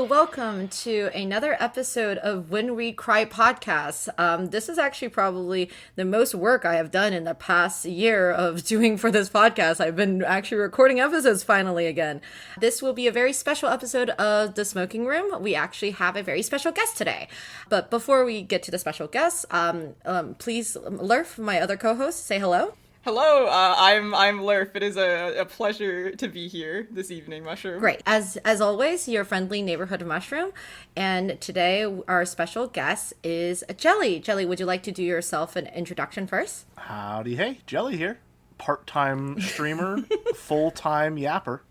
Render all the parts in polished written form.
Hello, welcome to another episode of When We Cry podcast. This is actually probably the most work I have done in the past year of doing for this podcast. I've been actually recording episodes finally again. This will be a very special episode of The Smoking Room. We actually have a very special guest today. But before we get to the special guest, please, Lerf, my other co-host, say hello. Hello, I'm Lerf. It is a pleasure to be here this evening, Mushroom. Great. As always, your friendly neighborhood mushroom. And today our special guest is Jelly. Jelly, would you like to do yourself an introduction first? Howdy, hey, Jelly here. Part-time streamer, full-time yapper.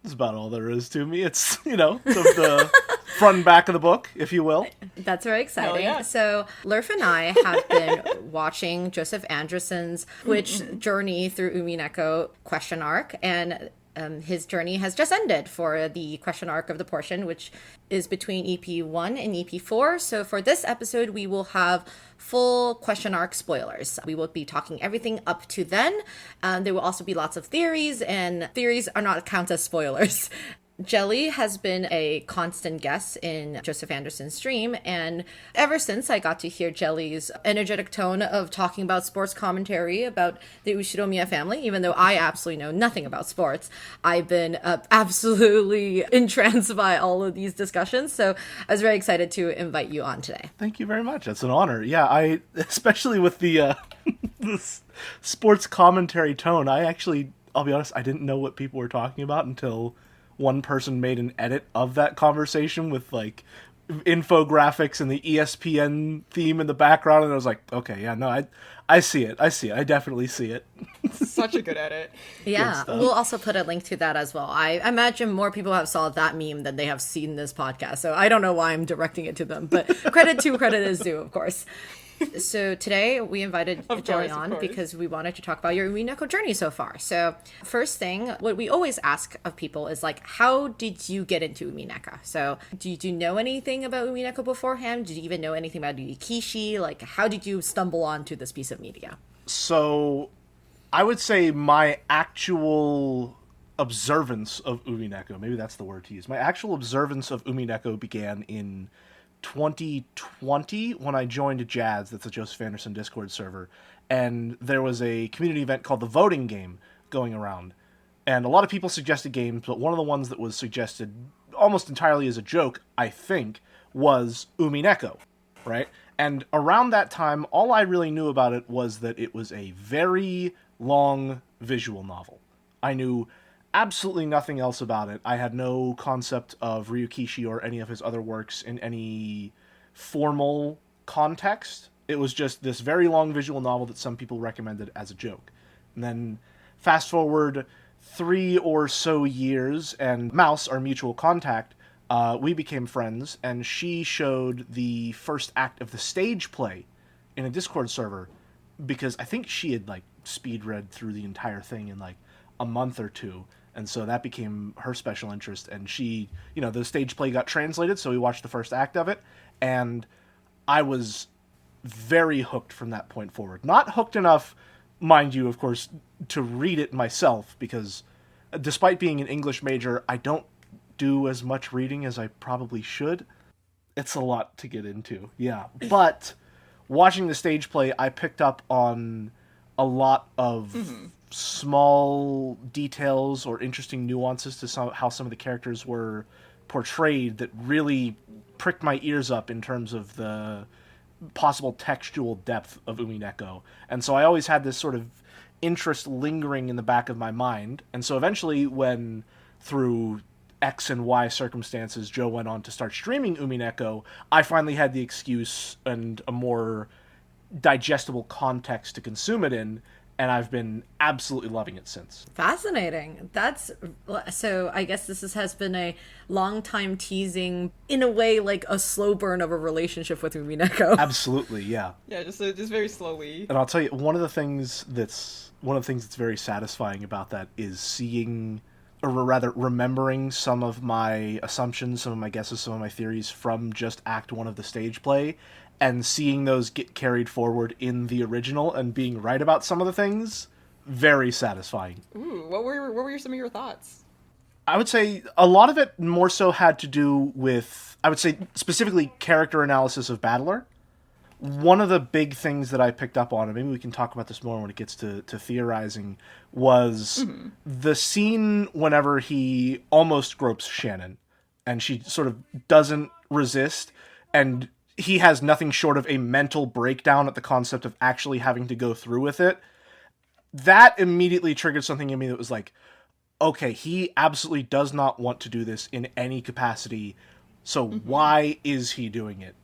That's about all there is to me. It's, the front and back of the book, if you will. That's very exciting. Yeah. So, Lerf and I have been watching Joseph Anderson's Twitch journey through Umineko question arc, and his journey has just ended for the question arc of the portion, which is between EP 1 and EP 4. So for this episode, we will have full question arc spoilers. We will be talking everything up to then. There will also be lots of theories, and theories are not count as spoilers. Jelly has been a constant guest in Joseph Anderson's stream, and ever since I got to hear Jelly's energetic tone of talking about sports commentary about the Ushiromiya family, even though I absolutely know nothing about sports, I've been absolutely entranced by all of these discussions, so I was very excited to invite you on today. Thank you very much. That's an honor. Yeah, especially with the sports commentary tone, I'll be honest, I didn't know what people were talking about until one person made an edit of that conversation with infographics and the ESPN theme in the background, and I was like, okay, yeah, no, I see it. I definitely see it. Such a good edit. Yeah, we'll also put a link to that as well. I imagine more people have saw that meme than they have seen this podcast, so I don't know why I'm directing it to them, but credit is due, of course. So today we invited Jelly on because we wanted to talk about your Umineko journey so far. So first thing, what we always ask of people is how did you get into Umineko? So do you know anything about Umineko beforehand? Did you even know anything about Yukishi? How did you stumble onto this piece of media? So I would say my actual observance of Umineko, maybe that's the word to use. My actual observance of Umineko began in 2020 when I joined Jazz, that's a Joseph Anderson Discord server, and there was a community event called the Voting Game going around, and a lot of people suggested games, but one of the ones that was suggested almost entirely as a joke, I think, was Umineko, right? And around that time, all I really knew about it was that it was a very long visual novel. I knew absolutely nothing else about it. I had no concept of Ryukishi or any of his other works in any formal context. It was just this very long visual novel that some people recommended as a joke. And then fast forward 3 or so years, and Mouse, our mutual contact, we became friends, and she showed the first act of the stage play in a Discord server, because I think she had speed read through the entire thing in a month or two. And so that became her special interest, and she, the stage play got translated, so we watched the first act of it, and I was very hooked from that point forward. Not hooked enough, mind you, of course, to read it myself, because despite being an English major, I don't do as much reading as I probably should. It's a lot to get into, yeah. But watching the stage play, I picked up on a lot of small details or interesting nuances to how some of the characters were portrayed that really pricked my ears up in terms of the possible textual depth of Umineko. And so I always had this sort of interest lingering in the back of my mind. And so eventually, when through X and Y circumstances Joe went on to start streaming Umineko, I finally had the excuse and a more digestible context to consume it in, and I've been absolutely loving it since. Fascinating. So I guess has been a long time teasing, in a way, a slow burn of a relationship with Umineko. Absolutely, yeah. Yeah, just very slowly. And I'll tell you, one of the things that's very satisfying about that is seeing, or rather remembering some of my assumptions, some of my guesses, some of my theories from just Act 1 of the stage play, and seeing those get carried forward in the original and being right about some of the things. Very satisfying. Ooh, what were some of your thoughts? I would say a lot of it more so had to do with, I would say, specifically character analysis of Battler. One of the big things that I picked up on, and maybe we can talk about this more when it gets to theorizing, was the scene whenever he almost gropes Shannon, and she sort of doesn't resist, and he has nothing short of a mental breakdown at the concept of actually having to go through with it. That immediately triggered something in me that was like, okay, he absolutely does not want to do this in any capacity, so why is he doing it?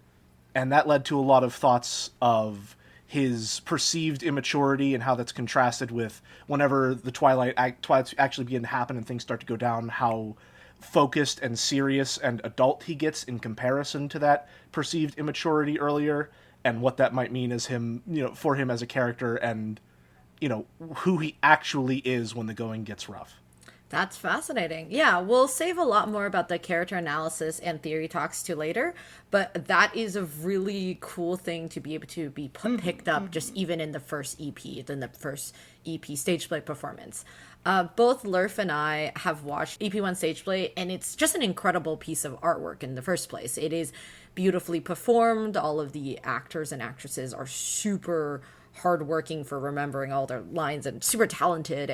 And that led to a lot of thoughts of his perceived immaturity and how that's contrasted with whenever the Twilights actually begin to happen and things start to go down, how focused and serious and adult he gets in comparison to that perceived immaturity earlier, and what that might mean as him, for him as a character, and, who he actually is when the going gets rough. That's fascinating. Yeah, we'll save a lot more about the character analysis and theory talks to later, but that is a really cool thing to be able to be picked up just even in the first EP, than the first EP stage play performance. Both Lurf and I have watched EP1 stage play, and it's just an incredible piece of artwork in the first place. It is beautifully performed. All of the actors and actresses are super hardworking for remembering all their lines and super talented,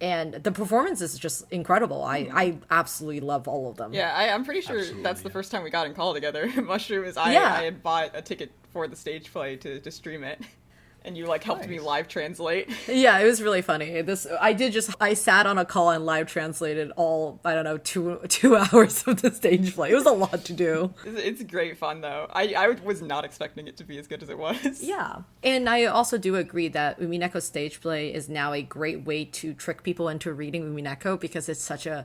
and the performance is just incredible. I absolutely love all of them. Yeah, I'm pretty sure that's the first time we got in call together. Mushroom is I had bought a ticket for the stage play to stream it. And you helped me live translate. Yeah, it was really funny. I sat on a call and live translated all, I don't know, two hours of the stage play. It was a lot to do. It's great fun though. I was not expecting it to be as good as it was. Yeah. And I also do agree that Umineko stage play is now a great way to trick people into reading Umineko, because it's such a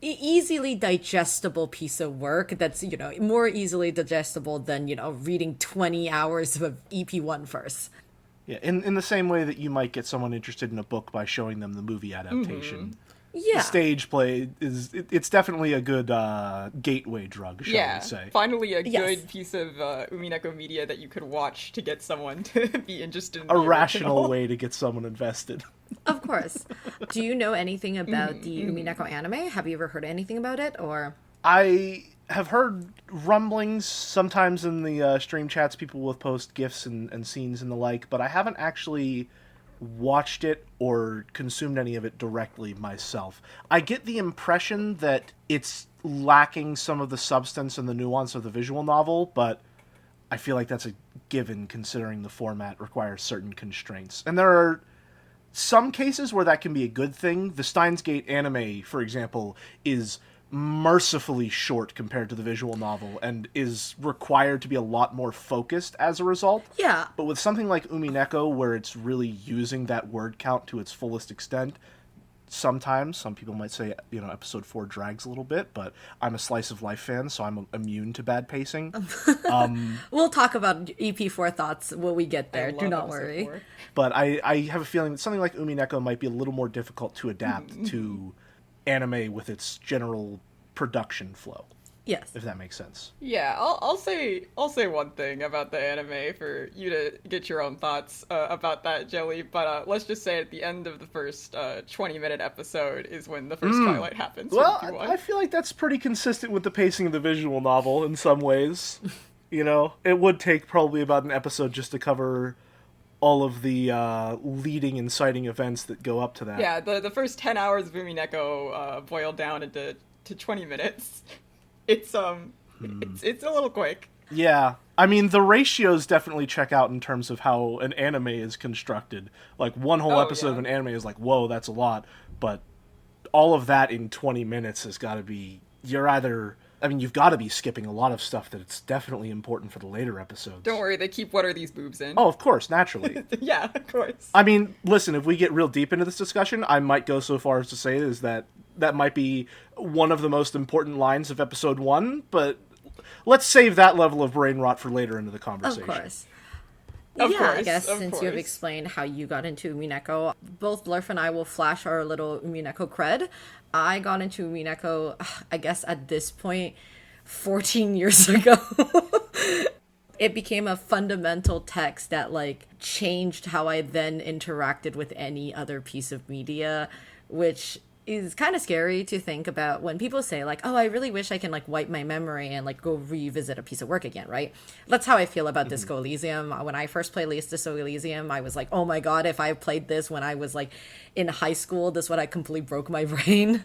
easily digestible piece of work that's, more easily digestible than, reading 20 hours of EP1 first. Yeah, in the same way that you might get someone interested in a book by showing them the movie adaptation. Yeah. The stage play it's definitely a good gateway drug, shall we say. Finally a good piece of Umineko media that you could watch to get someone to be interested in the rational way to get someone invested. Of course. Do you know anything about the Umineko anime? Have you ever heard anything about it, or? I have heard rumblings sometimes in the stream chats. People will post GIFs and scenes and the like, but I haven't actually watched it or consumed any of it directly myself. I get the impression that it's lacking some of the substance and the nuance of the visual novel, but I feel like that's a given considering the format requires certain constraints. And there are some cases where that can be a good thing. The Steins Gate anime, for example, is mercifully short compared to the visual novel and is required to be a lot more focused as a result. Yeah. But with something like Umineko, where it's really using that word count to its fullest extent, sometimes some people might say, episode 4 drags a little bit, but I'm a slice of life fan, so I'm immune to bad pacing. We'll talk about EP4 thoughts when we get there. Do not worry. 4. But I have a feeling that something like Umineko might be a little more difficult to adapt to anime with its general production flow. Yes. If that makes sense. Yeah, I'll say one thing about the anime for you to get your own thoughts about that, Jelly. But let's just say at the end of the first 20-minute episode is when the first Twilight happens. Well, I feel like that's pretty consistent with the pacing of the visual novel in some ways. It would take probably about an episode just to cover all of the leading inciting events that go up to that. Yeah, the first 10 hours of Umineko boiled down into 20 minutes. It's it's a little quick. Yeah. I mean, the ratios definitely check out in terms of how an anime is constructed. Like, one whole episode of an anime is like, whoa, that's a lot. But all of that in 20 minutes has got to be... you've got to be skipping a lot of stuff that it's definitely important for the later episodes. Don't worry, they keep What Are These Boobs in. Oh, of course, naturally. Yeah, of course. I mean, listen, if we get real deep into this discussion, I might go so far as to say is that might be one of the most important lines of episode 1, but let's save that level of brain rot for later into the conversation. Of course. Of course, I guess since you have explained how you got into Umineko, both Blurf and I will flash our little Umineko cred. I got into Umineko, I guess at this point, 14 years ago. It became a fundamental text that changed how I then interacted with any other piece of media, which is kind of scary to think about when people say like, oh, I really wish I can like wipe my memory and like go revisit a piece of work again, right? That's how I feel about Disco Elysium. When I first played Disco Elysium, I was like, oh my god, if I played this when I was like in high school, this would have completely broke my brain.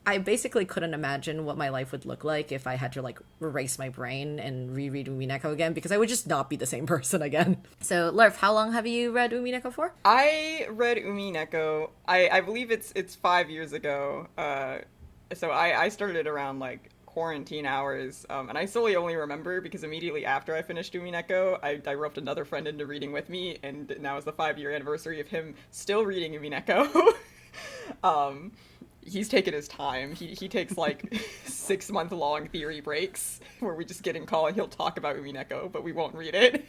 I basically couldn't imagine what my life would look like if I had to like erase my brain and reread Umineko again, because I would just not be the same person again. So, Lerf, how long have you read Umineko for? I read Umineko, I believe it's 5 years ago. So I started around like quarantine hours, and I solely only remember because immediately after I finished Umineko, I roped another friend into reading with me, and now is the 5-year anniversary of him still reading Umineko. He's taken his time. He takes like 6-month-long theory breaks where we just get in call and he'll talk about Umineko, but we won't read it.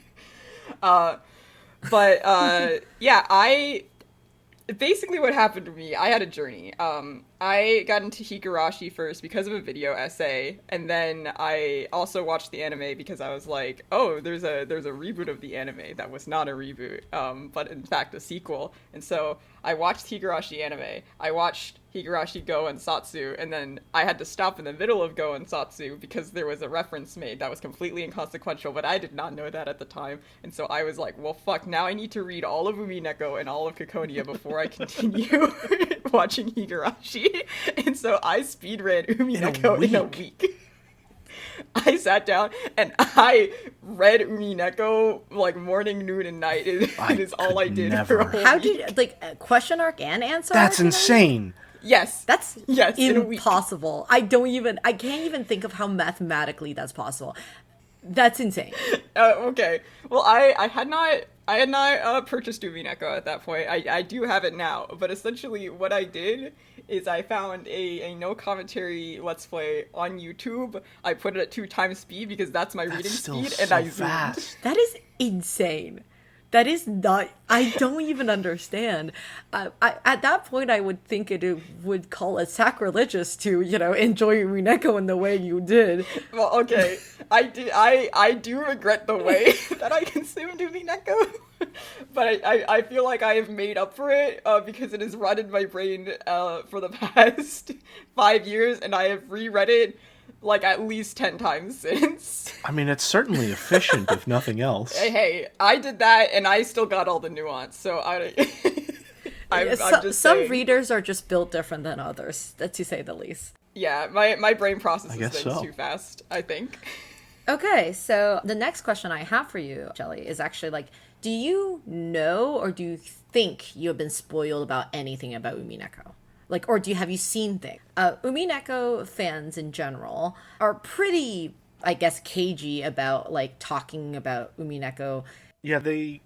Yeah, basically what happened to me, I had a journey. I got into Higurashi first because of a video essay, and then I also watched the anime because I was like, oh, there's a reboot of the anime that was not a reboot, but in fact a sequel. And so I watched Higurashi anime, I watched Higurashi Go and Satsu, and then I had to stop in the middle of Go and Satsu because there was a reference made that was completely inconsequential, but I did not know that at the time. And so I was like, well, fuck, now I need to read all of Umineko and all of Ciconia before I continue watching Higurashi. And so I speedread Umineko in a week. I sat down and I read Umineko like morning, noon, and night. It is all I did for a whole How week. did you, like, question arc and answer That's arc? insane. Yes. That's in a week. impossible. I can't even think of how mathematically that's possible. That's insane. Okay. Well, I had not purchased Umineko at that point. I do have it now, but essentially what I did is I found a no commentary Let's Play on YouTube. I put it at 2 times speed because that's my reading speed, and I zoomed. That is insane. That is not... I don't even understand. At that point, I would think it would call it sacrilegious to, enjoy Umineko in the way you did. Well, okay. I do regret the way that I consumed Umineko. But I feel like I have made up for it because it has run in my brain for the past 5 years, and I have reread it like at least 10 times since. I mean, it's certainly efficient, if nothing else. Hey, I did that, and I still got all the nuance, so I'm just some saying. readers are just built different than others, to say the least. Yeah, my brain processes things so. too fast, I think. Okay, so the next question I have for you, Jelly, is actually like, do you know or do you think you have been spoiled about anything about Umineko? Like, or have you seen things? Umineko fans in general are pretty, I guess, cagey about like talking about Umineko. Yeah, they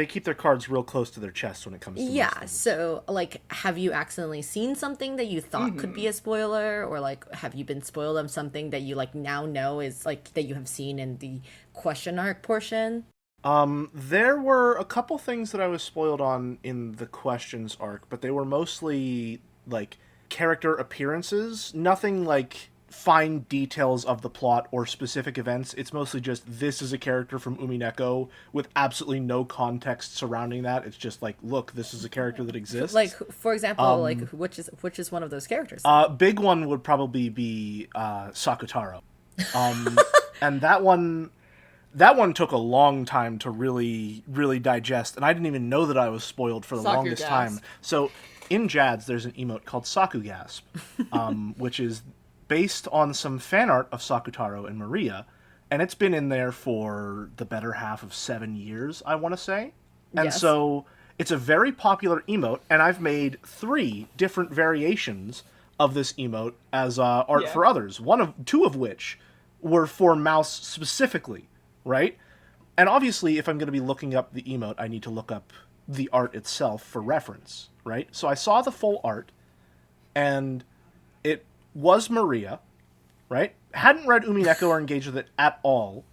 keep their cards real close to their chest when it comes to these things. So like, have you accidentally seen something that you thought could be a spoiler, or like, have you been spoiled on something that you like now know is like that you have seen in the question arc portion? There were a couple things that I was spoiled on in the questions arc, but they were mostly like character appearances, nothing like fine details of the plot or specific events. It's mostly just, this is a character from Umineko with absolutely no context surrounding that. It's just like, look, this is a character that exists. Like, for example, like which is one of those characters? Big one would probably be Sakutaro. And that one took a long time to really, really digest, and I didn't even know that I was spoiled for the longest time. So in Jads, there's an emote called Sakugasp, which is based on some fan art of Sakutaro and Maria, and it's been in there for the better half of 7 years, I want to say. And so it's a very popular emote, and I've made 3 different variations of this emote as art for others. 2 of which were for mouse specifically, right? And obviously, if I'm going to be looking up the emote, I need to look up the art itself for reference, right? So I saw the full art, and it was Maria, right? Hadn't read Umineko or engaged with it at all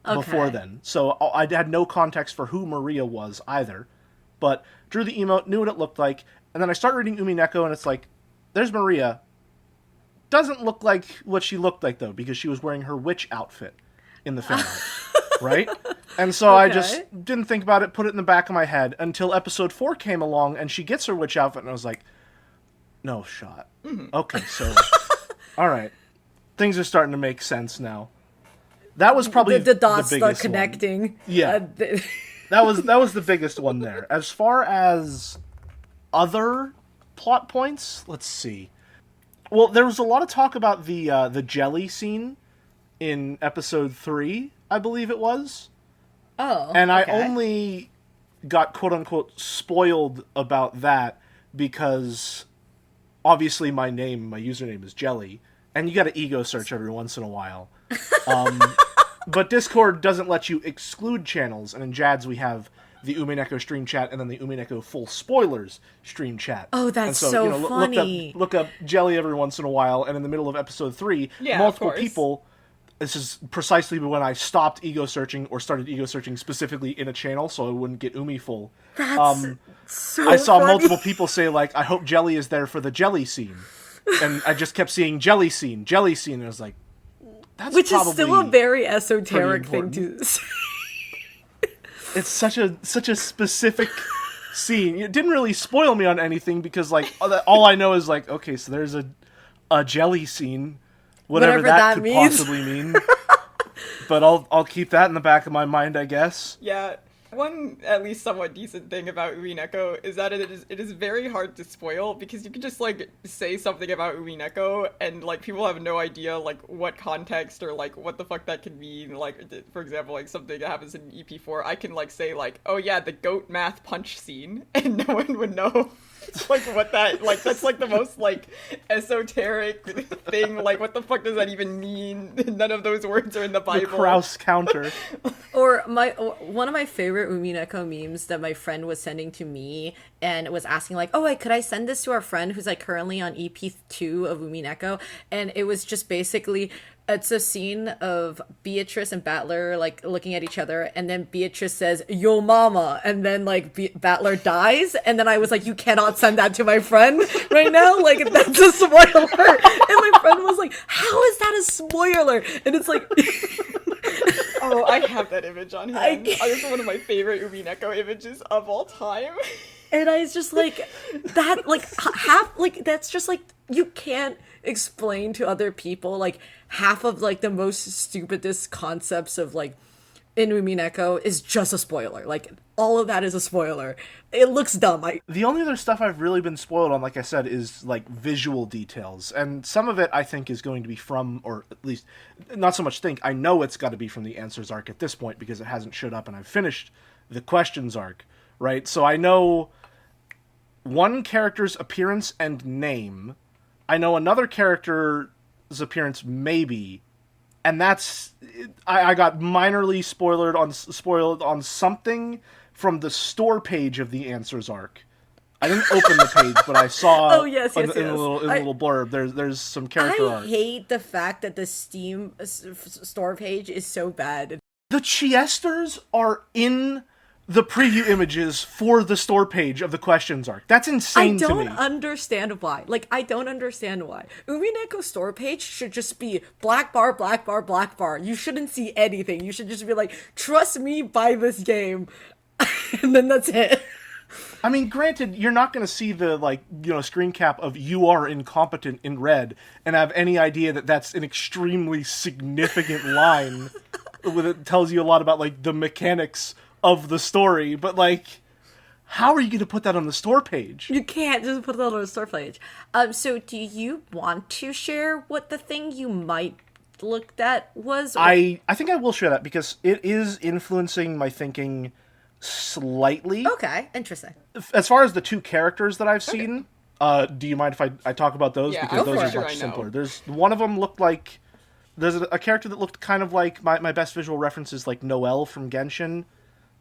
before then, so I had no context for who Maria was either, but drew the emote, knew what it looked like, and then I start reading Umineko, and it's like, there's Maria. Doesn't look like what she looked like, though, because she was wearing her witch outfit in the fan art, right? And so I just didn't think about it, put it in the back of my head, until episode 4 came along, and she gets her witch outfit, and I was like, No shot. Okay, so all right, things are starting to make sense now. That was probably The dots the start biggest connecting. One. Yeah, that was the biggest one there. As far as other plot points, let's see. Well, there was a lot of talk about the jelly scene in episode 3, I believe it was. Oh, and I okay. only got quote unquote spoiled about that because obviously my username is Jelly, and you got to ego search every once in a while. But Discord doesn't let you exclude channels, and in Jads we have the Umineko stream chat and then the Umineko full spoilers stream chat. Oh, that's and so funny. Look up Jelly every once in a while, and in the middle of episode 3, multiple people. This is precisely when I stopped ego searching or started ego searching specifically in a channel, so I wouldn't get Umi full. That's so I saw funny. multiple people say like, "I hope Jelly is there for the jelly scene," and I just kept seeing jelly scene, and I was like, "That's which probably is still a very esoteric thing important. to say." It's such a specific scene. It didn't really spoil me on anything because like all I know is like, okay, so there's a jelly scene, whatever that could means. possibly mean. But I'll keep that in the back of my mind, I guess. Yeah. One at least somewhat decent thing about Umineko is that it is very hard to spoil because you can just like say something about Umineko and like people have no idea like what context or like what the fuck that could mean. Like for example, like something that happens in EP4, I can like say like, oh yeah, the goat math punch scene, and no one would know like what that like. That's like the most like esoteric thing. Like what the fuck does that even mean? None of those words are in the Bible. The Kraus counter. Or one of my favorite Umineko memes that my friend was sending to me and was asking like, oh, could I send this to our friend who's like currently on EP2 of Umineko? And it was just basically, it's a scene of Beatrice and Battler like looking at each other, and then Beatrice says, yo mama, and then like Battler dies, and then I was like, you cannot send that to my friend right now, like that's a spoiler. And my friend was like, how is that a spoiler? And it's like oh, I have that image on hand. It's one of my favorite Umineko images of all time. And I was just like, that, like, half, like, that's just, like, you can't explain to other people, like, half of, like, the most stupidest concepts of, like, in Umineko is just a spoiler. Like, all of that is a spoiler. It looks dumb. The only other stuff I've really been spoiled on, like I said, is, like, visual details. And some of it, I think, is going to be from, or at least, not so much think, I know it's got to be from the Answers arc at this point, because it hasn't showed up and I've finished the Questions arc, right? So I know one character's appearance and name. I know another character's appearance, maybe. And that's... I got minorly spoiled on something from the store page of the Answers arc. I didn't open the page, but I saw in a little blurb. There's some character art. I hate the fact that the Steam store page is so bad. The Chiesters are in the preview images for the store page of the Questions arc. That's insane to me. I don't understand why. Like, I don't understand why. Umineko store page should just be black bar, black bar, black bar. You shouldn't see anything. You should just be like, trust me, buy this game. And then that's it. I mean, granted, you're not going to see the, like, you know, screen cap of "you are incompetent" in red and have any idea that that's an extremely significant line with it tells you a lot about, like, the mechanics of the story. But, like, how are you going to put that on the store page? You can't just put that on the store page. So do you want to share what the thing you might looked at was? Or... I think I will share that because it is influencing my thinking slightly. Okay, interesting. As far as the two characters that I've seen, do you mind if I talk about those? Yeah, because those are much simpler. There's one of them looked like... There's a character that looked kind of like... My best visual reference is like Noelle from Genshin.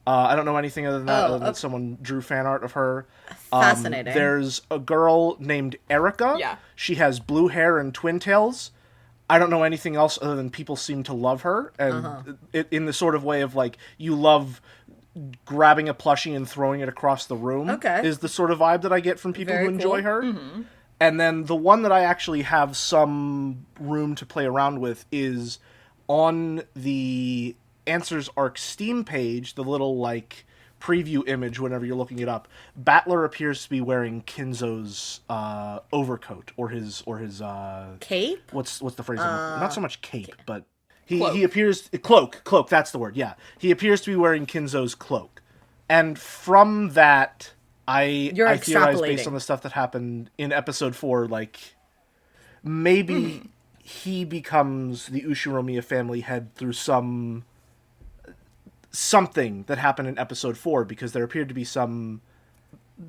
I don't know anything other than that, other than someone drew fan art of her. Fascinating. There's a girl named Erica. Yeah. She has blue hair and twin tails. I don't know anything else other than people seem to love her. And in the sort of way of, like, you love grabbing a plushie and throwing it across the room. Okay. Is the sort of vibe that I get from people Very who enjoy cool. her. Mm-hmm. And then the one that I actually have some room to play around with is on the Answers arc Steam page, the little, like, preview image, whenever you're looking it up, Battler appears to be wearing Kinzo's overcoat or his Cape? What's the phrase? Not so much cape, but Cloak. he appears cloak. That's the word. Yeah, he appears to be wearing Kinzo's cloak, and from that, I theorize based on the stuff that happened in episode 4, like maybe he becomes the Ushiromiya family head through something that happened in episode 4, because there appeared to be some,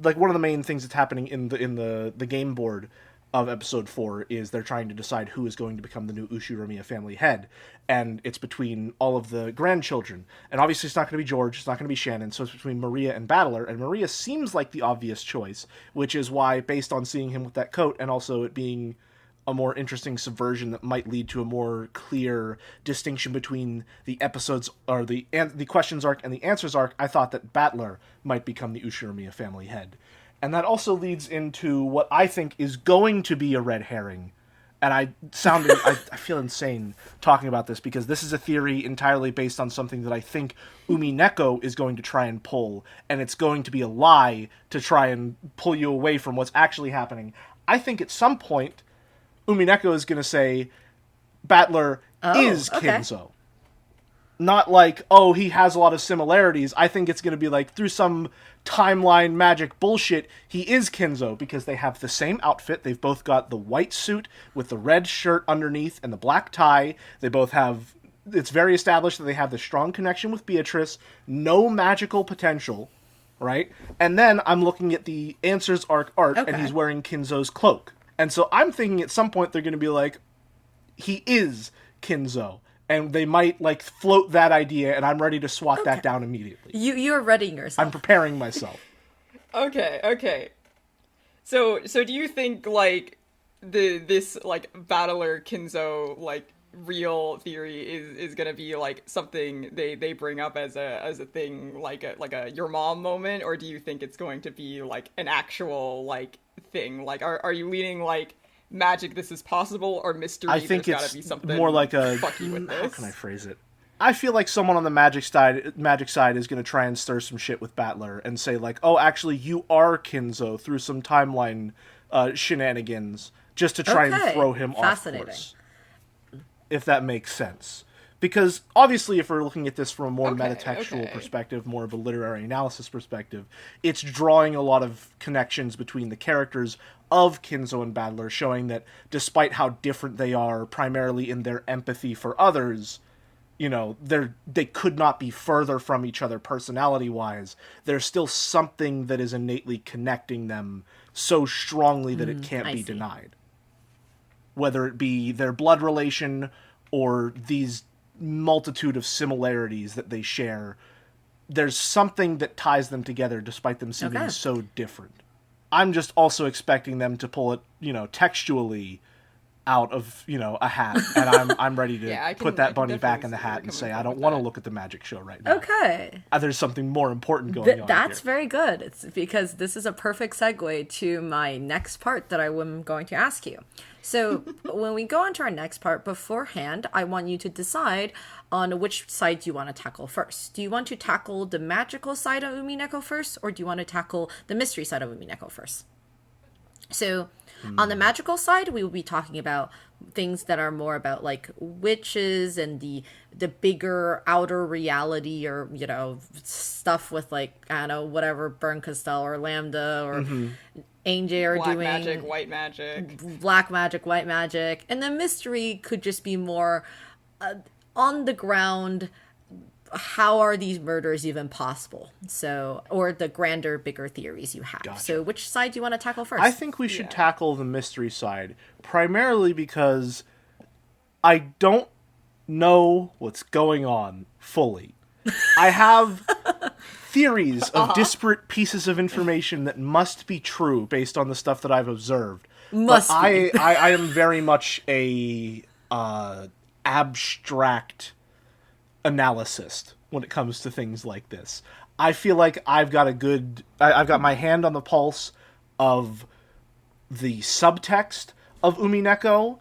like, one of the main things that's happening in the game board of episode 4 is they're trying to decide who is going to become the new Ushiromiya family head, and it's between all of the grandchildren, and obviously it's not going to be George, it's not going to be Shannon, so it's between Maria and Battler, and Maria seems like the obvious choice, which is why, based on seeing him with that coat, and also it being a more interesting subversion that might lead to a more clear distinction between the episodes, or the questions arc and the answers arc, I thought that Battler might become the Ushiromiya family head. And that also leads into what I think is going to be a red herring. And I feel insane talking about this, because this is a theory entirely based on something that I think Umineko is going to try and pull, and it's going to be a lie to try and pull you away from what's actually happening. I think at some point, Umineko is going to say, Battler is Kinzo. Not like, oh, he has a lot of similarities. I think it's going to be like, through some timeline magic bullshit, he is Kinzo, because they have the same outfit. They've both got the white suit with the red shirt underneath and the black tie. They both have, it's very established that they have the strong connection with Beatrice, no magical potential, right? And then I'm looking at the Answers arc art, and he's wearing Kinzo's cloak. And so I'm thinking at some point they're going to be like, he is Kinzo. And they might, like, float that idea, and I'm ready to swat that down immediately. You're readying yourself. I'm preparing myself. Okay. So do you think, like, this like Battler Kinzo, like, real theory is gonna be like something they bring up as a thing, like a your mom moment, or do you think it's going to be like an actual like thing? Like, are you leaning like magic, this is possible, or mystery? I think there's it's gotta be something more like a fucky with this. How can I phrase it? I feel like someone on the magic side is going to try and stir some shit with Battler and say like, oh, actually, you are Kinzo, through some timeline shenanigans, just to try and throw him off course. If that makes sense. Because obviously, if we're looking at this from a more metatextual perspective, more of a literary analysis perspective, it's drawing a lot of connections between the characters of Kinzo and Battler, showing that despite how different they are, primarily in their empathy for others, you know, they could not be further from each other personality-wise. There's still something that is innately connecting them so strongly that it can't be denied. Whether it be their blood relation or these multitude of similarities that they share, there's something that ties them together despite them seeming so different. I'm just also expecting them to pull it, you know, textually out of, you know, a hat, and I'm ready to put that bunny back in the hat and say, I don't want to look at the magic show right now. There's something more important going on. That's very good. It's because this is a perfect segue to my next part that I am going to ask you. So when we go on to our next part, beforehand, I want you to decide on which side you want to tackle first. Do you want to tackle the magical side of Umineko first, or do you want to tackle the mystery side of Umineko first? So on the magical side, we will be talking about things that are more about like witches and the bigger outer reality, or, you know, stuff with like, I don't know, whatever Bern Castell or Lambda or Angel are doing. Black magic, white magic. Black magic, white magic. And the mystery could just be more on the ground. How are these murders even possible? So, or the grander, bigger theories you have. Gotcha. So which side do you want to tackle first? I think we should tackle the mystery side, primarily because I don't know what's going on fully. I have theories of disparate pieces of information that must be true based on the stuff that I've observed. I am very much a abstract analyst when it comes to things like this. I feel like I've got my hand on the pulse of the subtext of Umineko,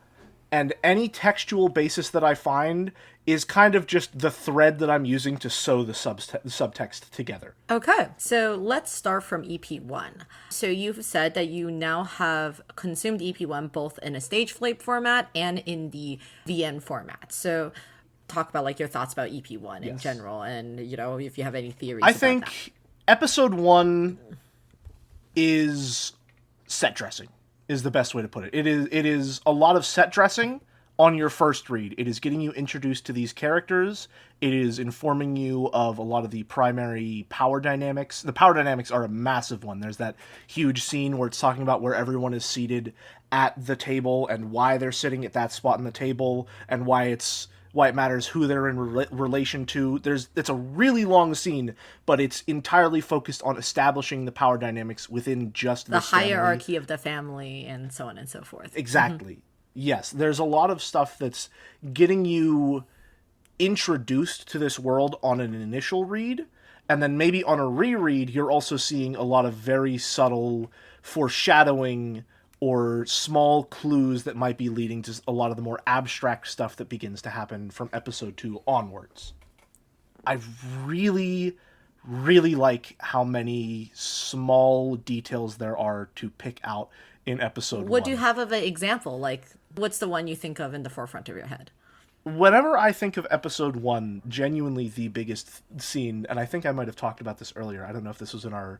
and any textual basis that I find is kind of just the thread that I'm using to sew the subtext together. Okay, so let's start from EP1. So you've said that you now have consumed EP1 both in a stage flip format and in the VN format. So talk about like your thoughts about EP1 in general, and if you have any theories. I think episode 1 is set dressing is the best way to put it. It is a lot of set dressing on your first read. It is getting you introduced to these characters. It is informing you of a lot of the primary power dynamics. The power dynamics are a massive one. There's that huge scene where it's talking about where everyone is seated at the table and why they're sitting at that spot in the table and why it matters who they're in relation to. It's a really long scene, but it's entirely focused on establishing the power dynamics within just the hierarchy of the family and so on and so forth. Exactly. Yes, there's a lot of stuff that's getting you introduced to this world on an initial read, and then maybe on a reread, you're also seeing a lot of very subtle foreshadowing or small clues that might be leading to a lot of the more abstract stuff that begins to happen from episode 2 onwards. I really, really like how many small details there are to pick out in episode 1. What do you have of an example? Like, what's the one you think of in the forefront of your head? Whenever I think of episode 1, genuinely the biggest scene, and I think I might have talked about this earlier, I don't know if this was in our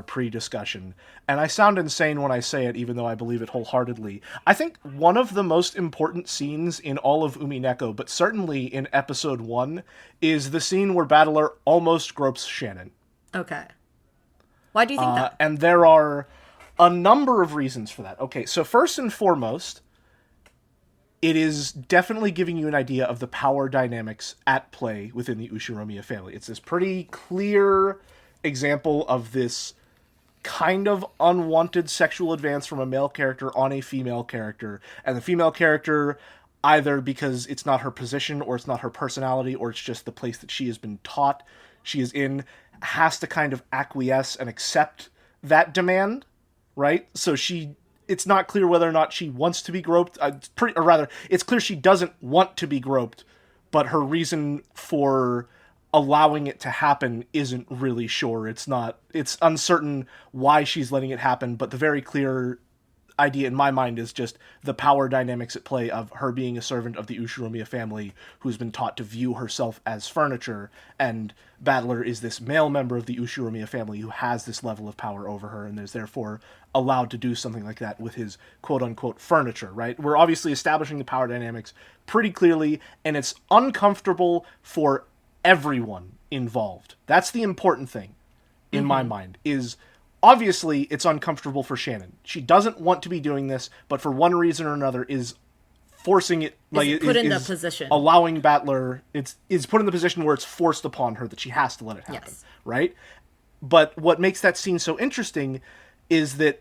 pre-discussion, and I sound insane when I say it, even though I believe it wholeheartedly. I think one of the most important scenes in all of Umineko, but certainly in episode 1, is the scene where Battler almost gropes Shannon. Okay. Why do you think that? And there are a number of reasons for that. Okay, so first and foremost, it is definitely giving you an idea of the power dynamics at play within the Ushiromiya family. It's this pretty clear example of this kind of unwanted sexual advance from a male character on a female character. And the female character, either because it's not her position or it's not her personality or it's just the place that she has been taught she is in, has to kind of acquiesce and accept that demand, right? So it's not clear whether or not she wants to be groped. It's clear she doesn't want to be groped, but her reason for allowing it to happen isn't really sure. It's uncertain why she's letting it happen, but the very clear idea in my mind is just the power dynamics at play of her being a servant of the Ushiromiya family who's been taught to view herself as furniture, and Battler is this male member of the Ushiromiya family who has this level of power over her and is therefore allowed to do something like that with his quote-unquote furniture, right? We're obviously establishing the power dynamics pretty clearly, and it's uncomfortable for everyone involved. That's the important thing in my mind, is obviously it's uncomfortable for Shannon. She doesn't want to be doing this, but for one reason or another is forcing it, the position, allowing Battler, is put in the position where it's forced upon her that she has to let it happen, right? But what makes that scene so interesting is that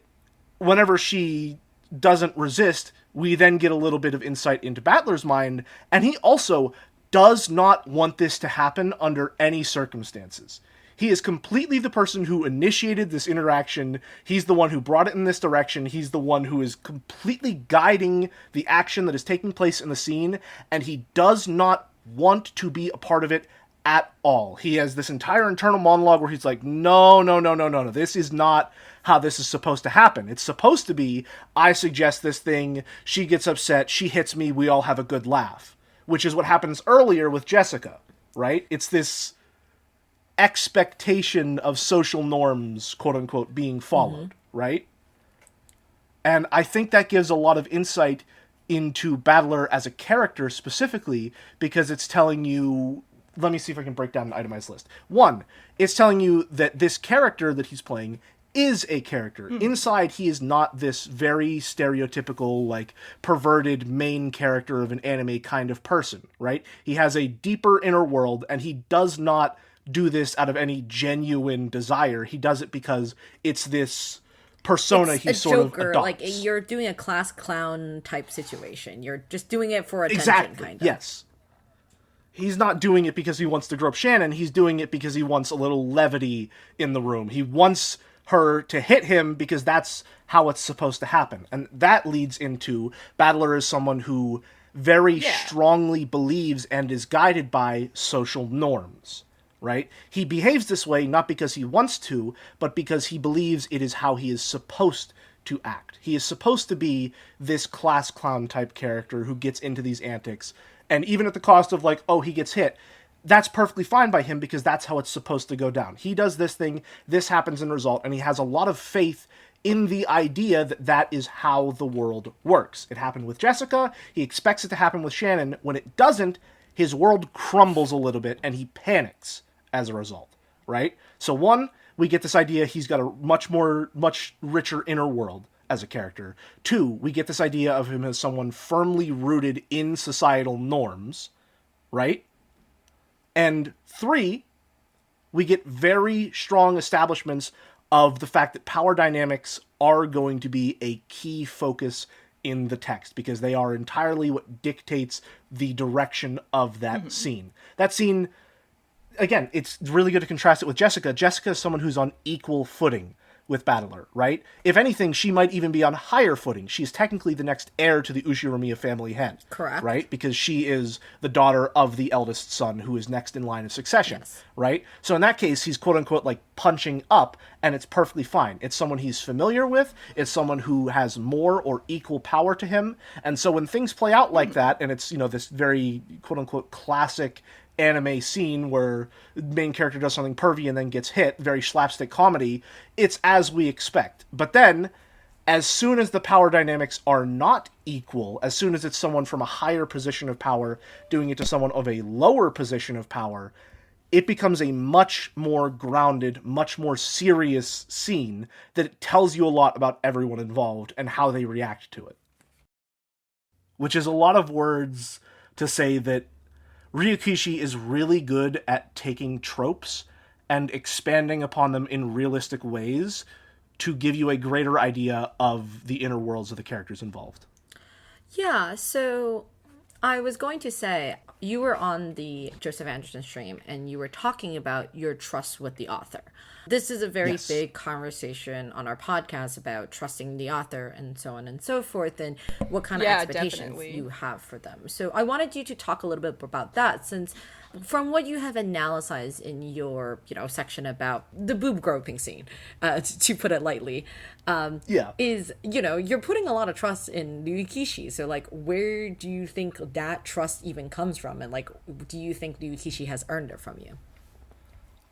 whenever she doesn't resist, we then get a little bit of insight into Battler's mind, and he also does not want this to happen under any circumstances. He is completely the person who initiated this interaction. He's the one who brought it in this direction. He's the one who is completely guiding the action that is taking place in the scene, and he does not want to be a part of it at all. He has this entire internal monologue where he's like, no, this is not how this is supposed to happen. It's supposed to be, I suggest this thing, she gets upset, she hits me, we all have a good laugh. Which is what happens earlier with Jessica, right? It's this expectation of social norms, quote-unquote, being followed, right? And I think that gives a lot of insight into Battler as a character specifically, because it's telling you... Let me see if I can break down an itemized list. 1, it's telling you that this character that he's playing is a character. Inside, he is not this very stereotypical, like, perverted main character of an anime kind of person, right? He has a deeper inner world, and he does not do this out of any genuine desire. He does it because it's this persona he sort of adopts. Like, you're doing a class clown type situation. You're just doing it for attention, kind of. Yes. He's not doing it because he wants to grope Shannon. He's doing it because he wants a little levity in the room. He wants her to hit him because that's how it's supposed to happen. And that leads into Battler as someone who very strongly believes and is guided by social norms, right? He behaves this way not because he wants to, but because he believes it is how he is supposed to act. He is supposed to be this class clown type character who gets into these antics, and even at the cost of, like, oh, he gets hit, that's perfectly fine by him because that's how it's supposed to go down. He does this thing, this happens in result, and he has a lot of faith in the idea that that is how the world works. It happened with Jessica, he expects it to happen with Shannon. When it doesn't, his world crumbles a little bit and he panics as a result, right? So one, we get this idea he's got a much richer inner world as a character. Two, we get this idea of him as someone firmly rooted in societal norms, right? And three, we get very strong establishments of the fact that power dynamics are going to be a key focus in the text, because they are entirely what dictates the direction of that scene. That scene, again, it's really good to contrast it with Jessica. Jessica is someone who's on equal footing with Battler, right? If anything, she might even be on higher footing. She's technically the next heir to the Ushiromiya family head. Correct. Right? Because she is the daughter of the eldest son who is next in line of succession. Yes. Right? So in that case, he's quote-unquote like punching up, and it's perfectly fine. It's someone he's familiar with. It's someone who has more or equal power to him. And so when things play out like that, and it's, you know, this very quote-unquote classic anime scene where the main character does something pervy and then gets hit, very slapstick comedy, it's as we expect. But then, as soon as the power dynamics are not equal, as soon as it's someone from a higher position of power doing it to someone of a lower position of power, it becomes a much more grounded, much more serious scene that tells you a lot about everyone involved and how they react to it. Which is a lot of words to say that Ryukishi is really good at taking tropes and expanding upon them in realistic ways to give you a greater idea of the inner worlds of the characters involved. Yeah, so I was going to say, you were on the Joseph Anderson stream and you were talking about your trust with the author. This is a very big conversation on our podcast about trusting the author and so on and so forth, and what kind of expectations you have for them. So I wanted you to talk a little bit about that, since from what you have analyzed in your, section about the boob groping scene, to put it lightly, is, you're putting a lot of trust in Ryukishi. So, like, where do you think that trust even comes from? And, like, do you think Ryukishi has earned it from you?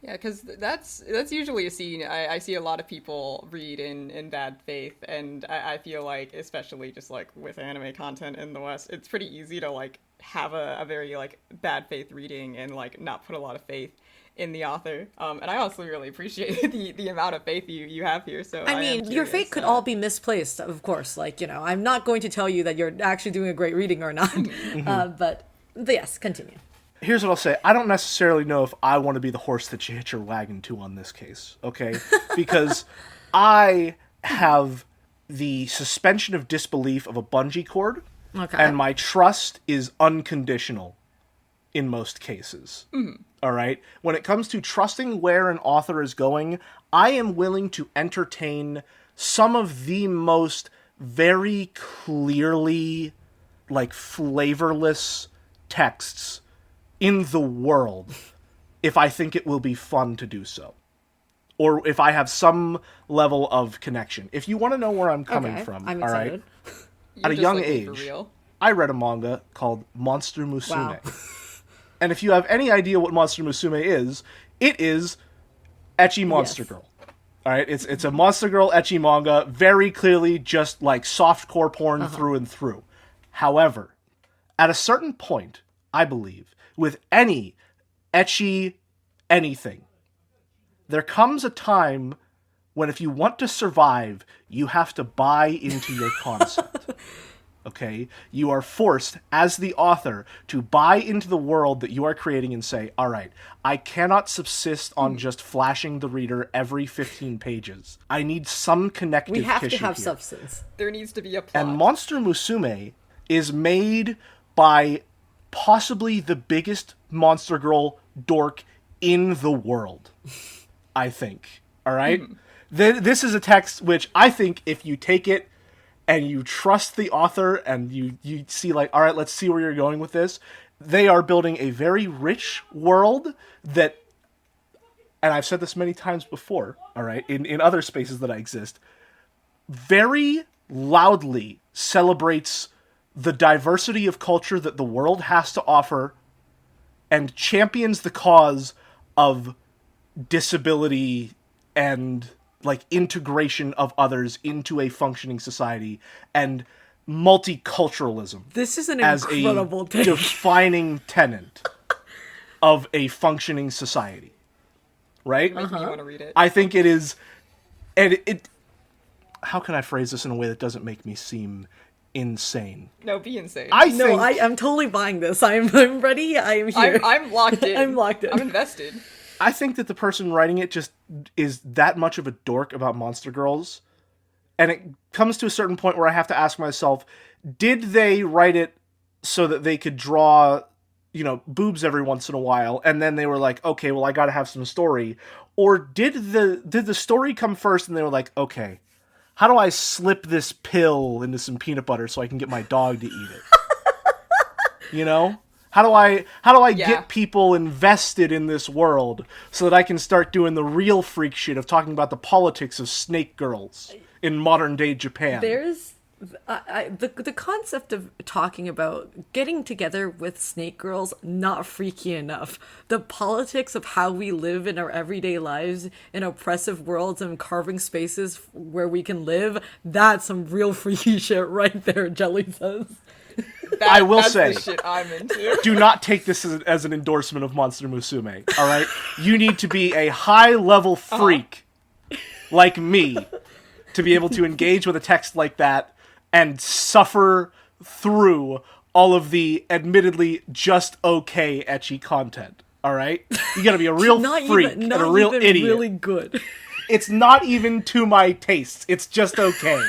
Yeah, because that's usually a scene I see a lot of people read in bad faith, and I feel like, especially just like with anime content in the West, it's pretty easy to like have a very like bad faith reading and like not put a lot of faith in the author. And I also really appreciate the amount of faith you have here. So I mean, your faith could all be misplaced, of course. Like, I'm not going to tell you that you're actually doing a great reading or not. But yes, continue. Here's what I'll say. I don't necessarily know if I want to be the horse that you hitch your wagon to on this case, okay? Because I have the suspension of disbelief of a bungee cord, and my trust is unconditional in most cases. All right? When it comes to trusting where an author is going, I am willing to entertain some of the most very clearly, like, flavorless texts in the world if I think it will be fun to do so, or if I have some level of connection. If you want to know where I'm coming from, I'm all excited. Right? At a young age, I read a manga called Monster Musume. Wow. And if you have any idea what Monster Musume is, it is ecchi monster girl. All right, it's a monster girl ecchi manga, very clearly just like softcore porn through and through. However, at a certain point, I believe, with any ecchi anything, there comes a time when if you want to survive, you have to buy into your concept. Okay? You are forced, as the author, to buy into the world that you are creating and say, all right, I cannot subsist on just flashing the reader every 15 pages. I need some connective tissue. We have to have here. substance. There needs to be a plot. And Monster Musume is made by possibly the biggest monster girl dork in the world, I think. All right? This is a text which I think if you take it and you trust the author, and you see like, all right, let's see where you're going with this. They are building a very rich world that, and I've said this many times before, all right, in other spaces that I exist, very loudly celebrates the diversity of culture that the world has to offer and champions the cause of disability and like integration of others into a functioning society and multiculturalism. This is an as incredible a take. defining tenet of a functioning society. Right? Make me want to read it. I think it is, and it. How can I phrase this in a way that doesn't make me seem insane? No, be insane. I'm totally buying this. I'm ready. I am here. I'm locked in. I'm locked in. I'm invested. I think that the person writing it just is that much of a dork about monster girls, and it comes to a certain point where I have to ask myself, did they write it so that they could draw, boobs every once in a while, and then they were like, okay, well, I gotta have some story, or did the story come first and they were like, okay, how do I slip this pill into some peanut butter so I can get my dog to eat it? How do I get people invested in this world so that I can start doing the real freak shit of talking about the politics of snake girls in modern day Japan? There's the concept of talking about getting together with snake girls, not freaky enough. The politics of how we live in our everyday lives in oppressive worlds and carving spaces where we can live, that's some real freaky shit right there, Jelly says. I will that's say, the shit I'm into. do not take this as an endorsement of Monster Musume, all right? You need to be a high-level freak like me to be able to engage with a text like that and suffer through all of the admittedly just okay ecchi content, all right? You gotta be a real freak and a real idiot. Really good. It's not even to my tastes. It's just okay.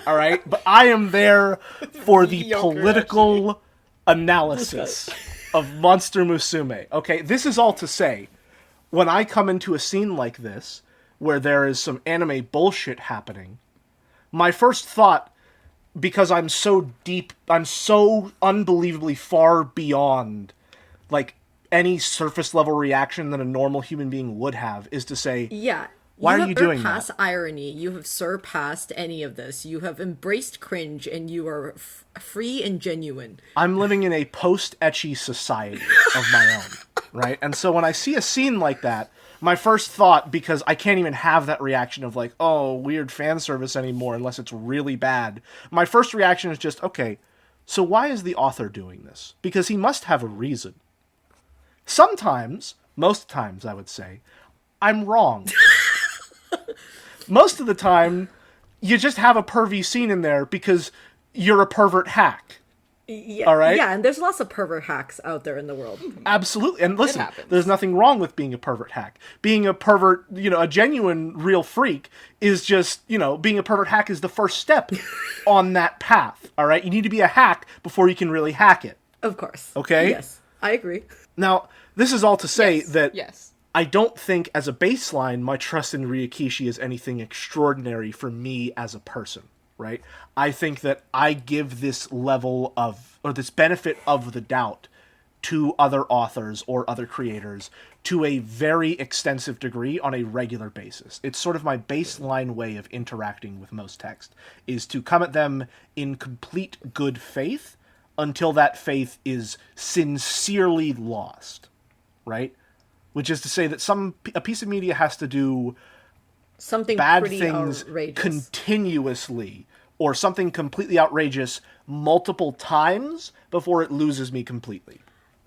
All right? But I am there for the political analysis of Monster Musume. Okay? This is all to say, when I come into a scene like this, where there is some anime bullshit happening, my first thought, because I'm so deep, I'm so unbelievably far beyond, like, any surface level reaction that a normal human being would have, is to say, Yeah. Why are you doing that? You have surpassed irony. You have surpassed any of this. You have embraced cringe, and you are free and genuine. I'm living in a post-ecchi society of my own, right? And so when I see a scene like that, my first thought, because I can't even have that reaction of like, oh, weird fan service anymore unless it's really bad, my first reaction is just, okay, so why is the author doing this? Because he must have a reason. Sometimes, most times I would say, I'm wrong. Most of the time, you just have a pervy scene in there because you're a pervert hack. Yeah, all right? Yeah, and there's lots of pervert hacks out there in the world. Absolutely. And listen, there's nothing wrong with being a pervert hack. Being a pervert, a genuine, real freak is just, being a pervert hack is the first step on that path. All right? You need to be a hack before you can really hack it. Of course. Okay? Yes, I agree. Now, this is all to say that Yes. I don't think, as a baseline, my trust in Ryakishi is anything extraordinary for me as a person, right? I think that I give this level of, or this benefit of the doubt to other authors or other creators to a very extensive degree on a regular basis. It's sort of my baseline way of interacting with most text, is to come at them in complete good faith until that faith is sincerely lost, right? Which is to say that a piece of media has to do something bad pretty things outrageous. Continuously, or something completely outrageous multiple times before it loses me completely,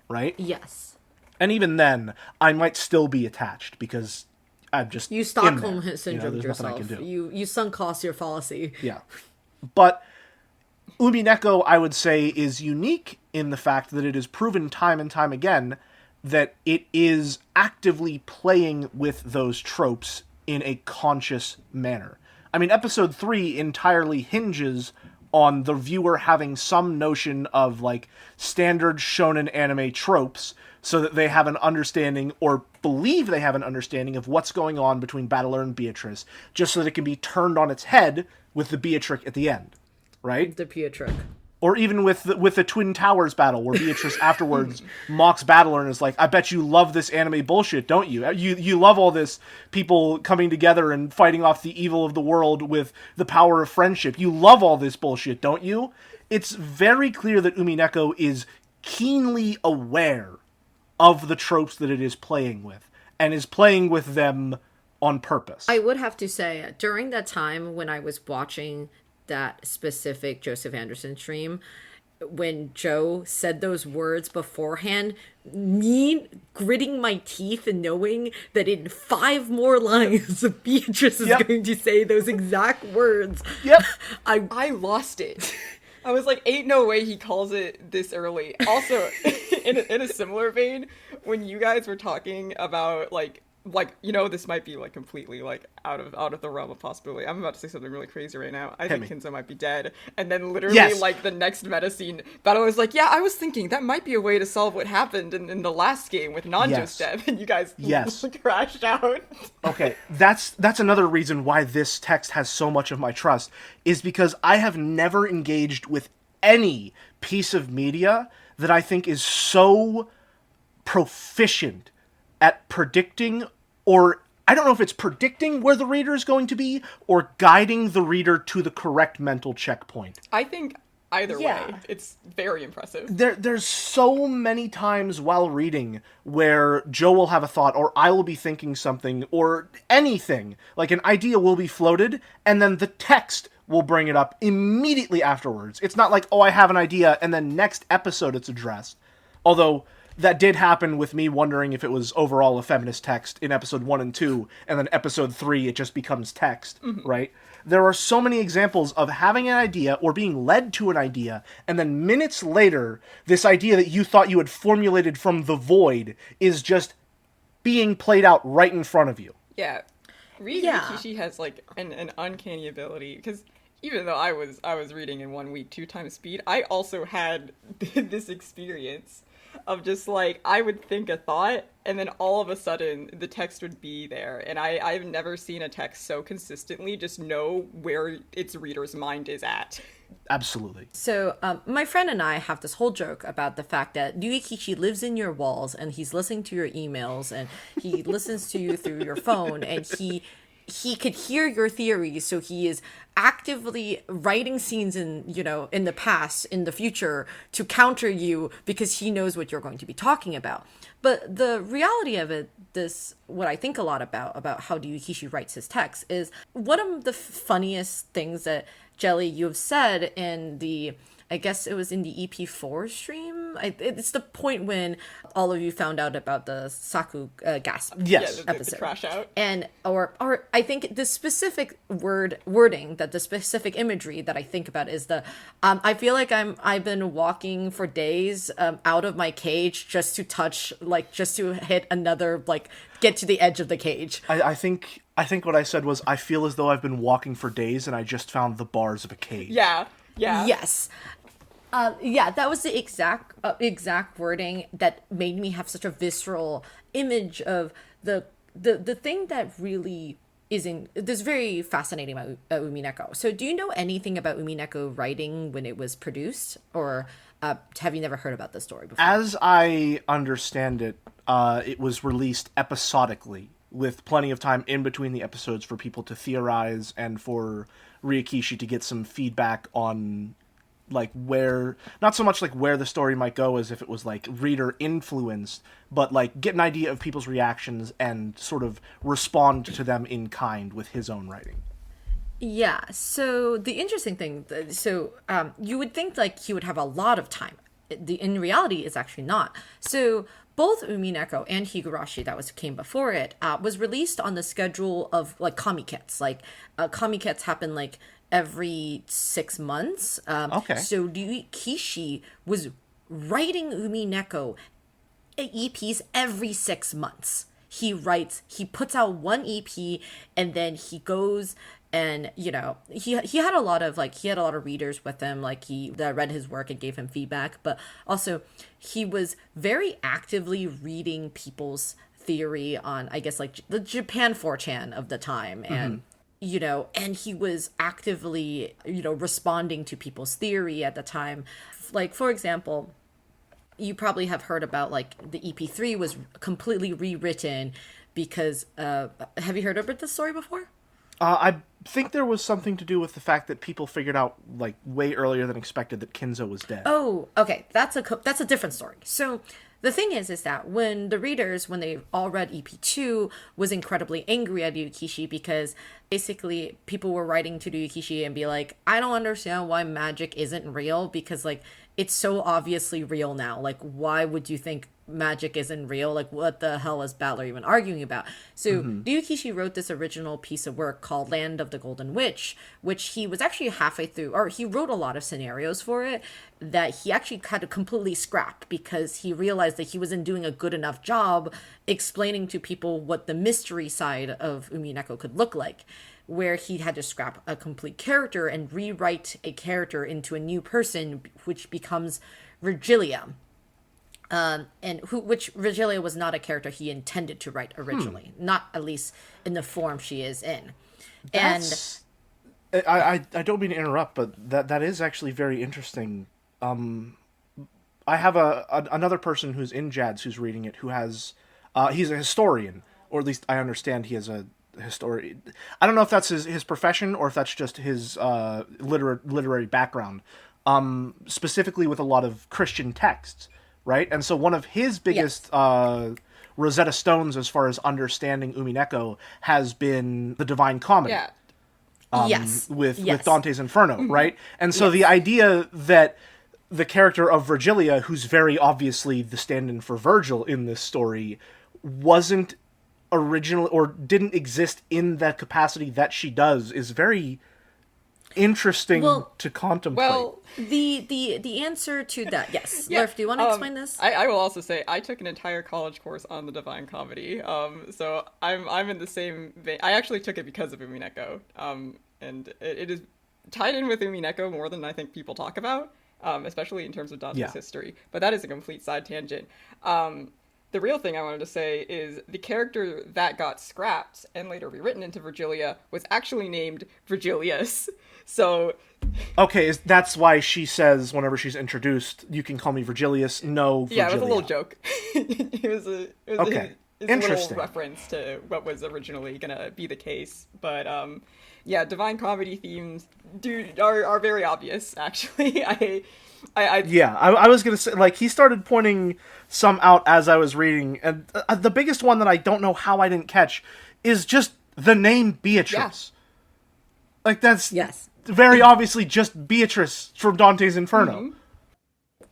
right? Yes. And even then, I might still be attached because I'm just You Stockholm syndrome there's nothing I yourself. can do. You sunk cost your fallacy. Yeah. But Umineko, I would say, is unique in the fact that it is proven time and time again that it is actively playing with those tropes in a conscious manner. I mean, episode 3 entirely hinges on the viewer having some notion of, like, standard shonen anime tropes so that they have an understanding, or believe they have an understanding, of what's going on between Battler and Beatrice, just so that it can be turned on its head with the Beatrix at the end. right? The Pietric. Or even with the Twin Towers battle, where Beatrice afterwards mocks Battler and is like, I bet you love this anime bullshit, don't you? You love all this people coming together and fighting off the evil of the world with the power of friendship. You love all this bullshit, don't you? It's very clear that Umineko is keenly aware of the tropes that it is playing with, and is playing with them on purpose. I would have to say, during that time when I was watching that specific Joseph Anderson stream, when Joe said those words beforehand, me gritting my teeth and knowing that in 5 more lines Beatrice is going to say those exact words. Yep. I lost it. I was like, ain't no way he calls it this early. Also, in a similar vein, when you guys were talking about like this might be like completely like out of the realm of possibility. I'm about to say something really crazy right now. I think Kinzo might be dead, and then literally like the next meta scene, Battle was like, yeah, I was thinking that might be a way to solve what happened in the last game with Nanjo's death, and you guys crashed out. Okay, that's another reason why this text has so much of my trust, is because I have never engaged with any piece of media that I think is so proficient at predicting, or I don't know if it's predicting where the reader is going to be, or guiding the reader to the correct mental checkpoint. I think either way, it's very impressive. There's so many times while reading where Joe will have a thought, or I will be thinking something, or anything. Like an idea will be floated, and then the text will bring it up immediately afterwards. It's not like, oh, I have an idea, and then next episode it's addressed. Although that did happen with me wondering if it was overall a feminist text in episode 1 and 2, and then episode 3 it just becomes text, right? There are so many examples of having an idea or being led to an idea, and then minutes later, this idea that you thought you had formulated from the void is just being played out right in front of you. Yeah. Reading Rikishi has like an uncanny ability, because even though I was reading in 1 week 2 times speed, I also had this experience of just like, I would think a thought and then all of a sudden the text would be there, and I've never seen a text so consistently just know where its reader's mind is at. Absolutely. So my friend and I have this whole joke about the fact that Ryukichi lives in your walls, and he's listening to your emails, and he listens to you through your phone, and he could hear your theories, so he is actively writing scenes in the past, in the future, to counter you because he knows what you're going to be talking about. But the reality of it, what I think a lot about how Ryukishi writes his text, is one of the funniest things that, Jelly, you've said in the, I guess it was in the EP4 stream. It's the point when all of you found out about the Saku gas episode. The crash out. And or I think the specific wording, that the specific imagery that I think about is I feel like I've been walking for days out of my cage just to hit another, like, get to the edge of the cage. I think what I said was, I feel as though I've been walking for days and I just found the bars of a cage. Yeah. Yes. That was the exact wording that made me have such a visceral image of the thing that really this very fascinating about Umineko. So do you know anything about Umineko writing when it was produced, or have you never heard about this story before? As I understand it, it was released episodically, with plenty of time in between the episodes for people to theorize and for Ryukishi to get some feedback on, like, where, not so much like where the story might go as if it was like reader influenced, but like get an idea of people's reactions and sort of respond to them in kind with his own writing. Yeah, so the interesting thing, you would think like he would have a lot of time. In reality, it's actually not. So both Umineko and Higurashi, came before it, was released on the schedule of like Kamikets. Like Kamikets happen like every 6 months. Okay. So Ryukishi was writing Umineko EPs every 6 months. He puts out one EP, and then he goes and, he had a lot of readers with him, like that read his work and gave him feedback, but also he was very actively reading people's theory on, I guess, like the Japan 4chan of the time. And and he was actively, responding to people's theory at the time. Like, for example, you probably have heard about, like, the EP3 was completely rewritten because, have you heard of this story before? I think there was something to do with the fact that people figured out, like, way earlier than expected that Kinzo was dead. Oh, okay. That's a different story. So the thing is that when the readers, when they all read EP2, was incredibly angry at Ryukishi because basically people were writing to Ryukishi and be like, I don't understand why magic isn't real because, like, it's so obviously real now. Like, why would you think magic isn't real? Like, what the hell is Battler even arguing about? So Ryukishi wrote this original piece of work called Land of the Golden Witch, which he was actually halfway through, or he wrote a lot of scenarios for it that he actually kind of completely scrapped because he realized that he wasn't doing a good enough job explaining to people what the mystery side of Umineko could look like, where he had to scrap a complete character and rewrite a character into a new person, which becomes Virgilia. Which Virgilia was not a character he intended to write originally, not at least in the form she is in. I don't mean to interrupt, but that is actually very interesting. I have another person who's in JADS who's reading it who has he's a historian, or at least I understand he is a historian. I don't know if that's his profession or if that's just his literary background, specifically with a lot of Christian texts. Right? And so one of his biggest Rosetta Stones as far as understanding Umineko has been the Divine Comedy. Yeah. With Dante's Inferno, right? And so the idea that the character of Virgilia, who's very obviously the stand-in for Virgil in this story, wasn't original or didn't exist in the capacity that she does is very interesting to contemplate. Well, the answer to that, yes. Yeah. Lerf, do you want to explain this? I will also say I took an entire college course on the Divine Comedy. So I'm in the same vein. I actually took it because of Umineko. And it is tied in with Umineko more than I think people talk about, especially in terms of Dante's history. But that is a complete side tangent. The real thing I wanted to say is the character that got scrapped and later rewritten into Virgilia was actually named Virgilius. So, okay, that's why she says whenever she's introduced, "You can call me Virgilius." No, Virgilia. Yeah, it was a little joke. it was a little reference to what was originally gonna be the case. But yeah, Divine Comedy themes are very obvious. Actually, I was gonna say, like, he started pointing some out as I was reading, and the biggest one that I don't know how I didn't catch is just the name Beatrice. Yeah. Like, that's very obviously just Beatrice from Dante's Inferno.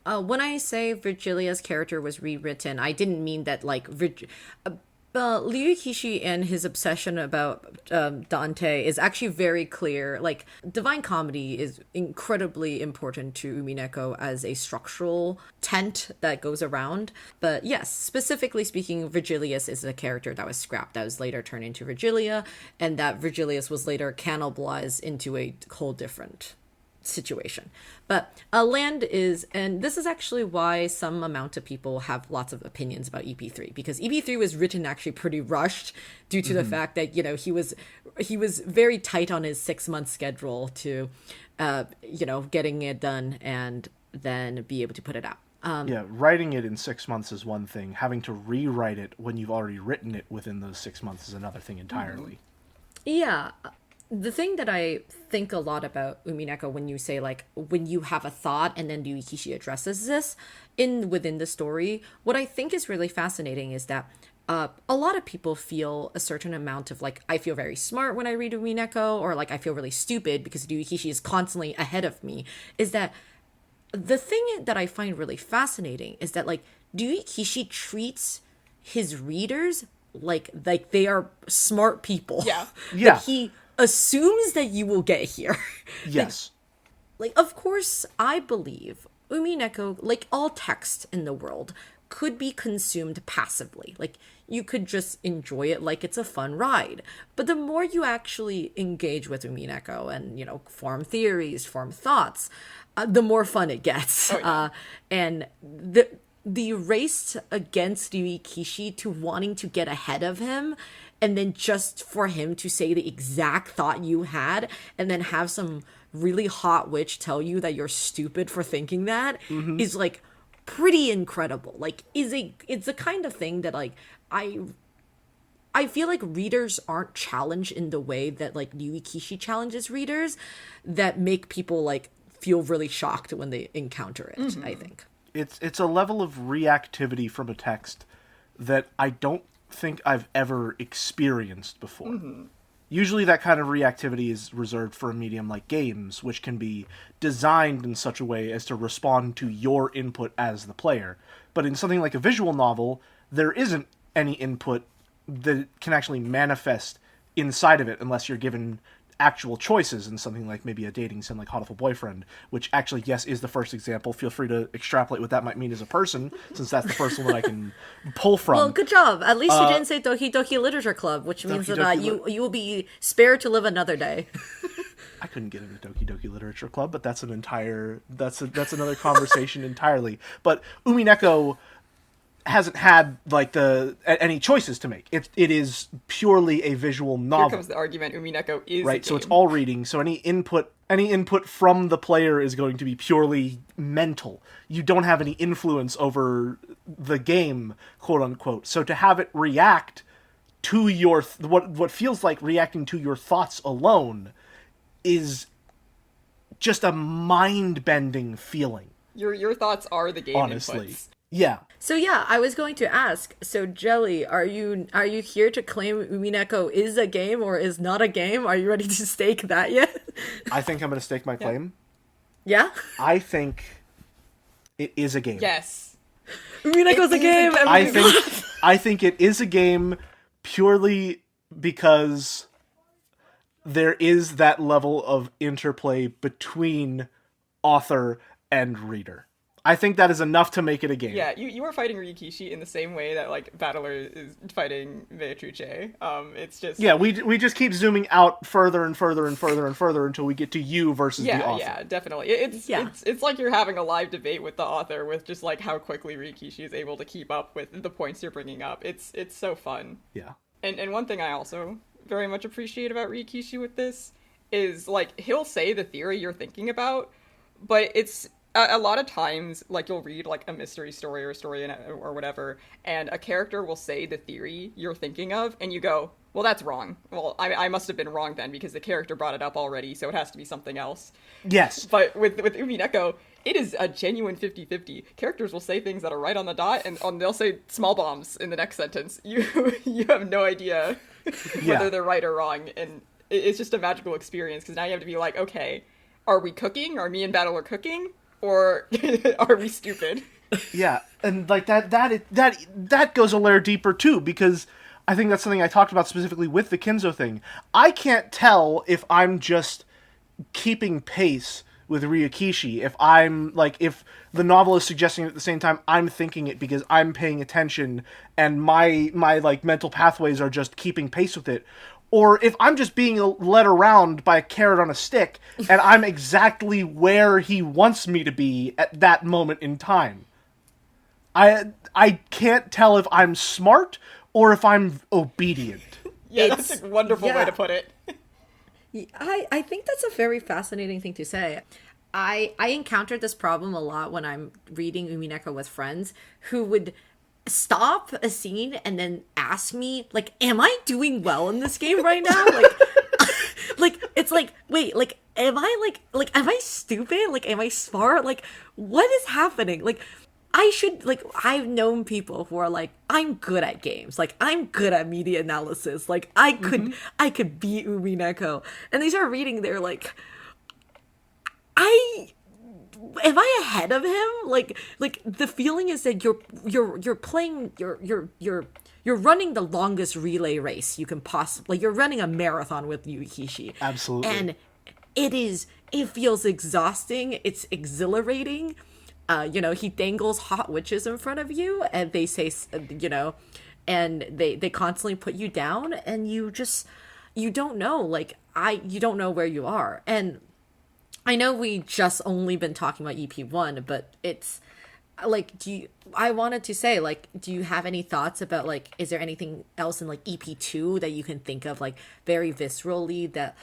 When I say Virgilia's character was rewritten, I didn't mean that, like, Ryukishi and his obsession about Dante is actually very clear. Like, Divine Comedy is incredibly important to Umineko as a structural tent that goes around. But yes, specifically speaking, Virgilius is a character that was scrapped, that was later turned into Virgilia, and that Virgilius was later cannibalized into a whole different situation. But Land is, and this is actually why some amount of people have lots of opinions about EP3, because EP3 was written actually pretty rushed due to the fact that, he was very tight on his 6-month schedule to getting it done and then be able to put it out. Writing it in 6 months is one thing. Having to rewrite it when you've already written it within those 6 months is another thing entirely. Yeah. The thing that I think a lot about Umineko when you say, like, when you have a thought and then Ryukishi addresses this within the story, what I think is really fascinating is that a lot of people feel a certain amount of, like, I feel very smart when I read Umineko, or, like, I feel really stupid because Ryukishi is constantly ahead of me, is that the thing that I find really fascinating is that, like, Ryukishi treats his readers like they are smart people. Yeah. Like, he assumes that you will get here. Yes. Like, of course, I believe Umineko, like all text in the world, could be consumed passively. Like, you could just enjoy it like it's a fun ride. But the more you actually engage with Umineko and, form theories, form thoughts, the more fun it gets. Oh, yeah. And the race against Ryukishi to wanting to get ahead of him and then just for him to say the exact thought you had and then have some really hot witch tell you that you're stupid for thinking that is like pretty incredible. Like it's the kind of thing that like I feel like readers aren't challenged in the way that like Yui Kishi challenges readers that make people like feel really shocked when they encounter it, I think. It's a level of reactivity from a text that I don't think I've ever experienced before. Usually that kind of reactivity is reserved for a medium like games, which can be designed in such a way as to respond to your input as the player. But in something like a visual novel, there isn't any input that can actually manifest inside of it unless you're given actual choices in something like maybe a dating sim like Hatoful Boyfriend, which actually, yes, is the first example. Feel free to extrapolate what that might mean as a person, since that's the first one that I can pull from. Well, good job. At least you didn't say Doki Doki Literature Club, which means that you will be spared to live another day. I couldn't get into Doki Doki Literature Club, but that's that's another conversation entirely. But Umineko hasn't had like any choices to make. It is purely a visual novel. Here comes the argument: Umineko is right. So it's all reading. So any input from the player is going to be purely mental. You don't have any influence over the game, quote unquote. So to have it react to your what feels like reacting to your thoughts alone is just a mind-bending feeling. Your thoughts are the game, honestly. Inputs. Yeah. So yeah, I was going to ask. So Jelly, are you here to claim Umineko is a game or is not a game? Are you ready to stake that yet? I think I'm going to stake my claim. Yeah. I think it is a game. Yes. Umineko's a game. I think it is a game purely because there is that level of interplay between author and reader. I think that is enough to make it a game. Yeah, you are fighting Rikishi in the same way that like Battler is fighting Beatrice. It's just we just keep zooming out further and further and further and further until we get to you versus the author. Yeah, definitely. It's like you're having a live debate with the author with just like how quickly Rikishi is able to keep up with the points you're bringing up. It's so fun. Yeah. And one thing I also very much appreciate about Rikishi with this is like he'll say the theory you're thinking about, but it's a lot of times, like, you'll read, like, a mystery story or a story or whatever, and a character will say the theory you're thinking of, and you go, well, that's wrong. Well, I must have been wrong then, because the character brought it up already, so it has to be something else. Yes. But with Umineko, it is a genuine 50-50. Characters will say things that are right on the dot, and they'll say small bombs in the next sentence. You have no idea whether they're right or wrong, and it's just a magical experience, because now you have to be like, okay, are we cooking? Are me and Battler cooking? Or are we stupid? Yeah, and like that goes a layer deeper too, because I think that's something I talked about specifically with the Kinzo thing. I can't tell if I'm just keeping pace with Ryukishi, if the novel is suggesting it at the same time I'm thinking it because I'm paying attention and my like mental pathways are just keeping pace with it. Or if I'm just being led around by a carrot on a stick, and I'm exactly where he wants me to be at that moment in time. I can't tell if I'm smart or if I'm obedient. Yeah, that's a wonderful way to put it. I think that's a very fascinating thing to say. I encountered this problem a lot when I'm reading Umineko with friends who would stop a scene and then ask me, like, am I doing well in this game right now? Like, it's like, wait, like, am I stupid? Like, am I smart? Like, what is happening? Like, I've known people who are like, I'm good at games. Like, I'm good at media analysis. Like, I could beat Umineko. And they start reading, they're like, am I ahead of him? Like the feeling is that you're playing, you're running the longest relay race you can possibly, like, you're running a marathon with Yukishi. Absolutely. And it feels exhausting. It's exhilarating. He dangles hot witches in front of you and they say, and they constantly put you down and you don't know, you don't know where you are. And I know we just only been talking about EP1, but it's like, I wanted to say, like, do you have any thoughts about, like, is there anything else in, like, EP2 that you can think of, like, very viscerally that,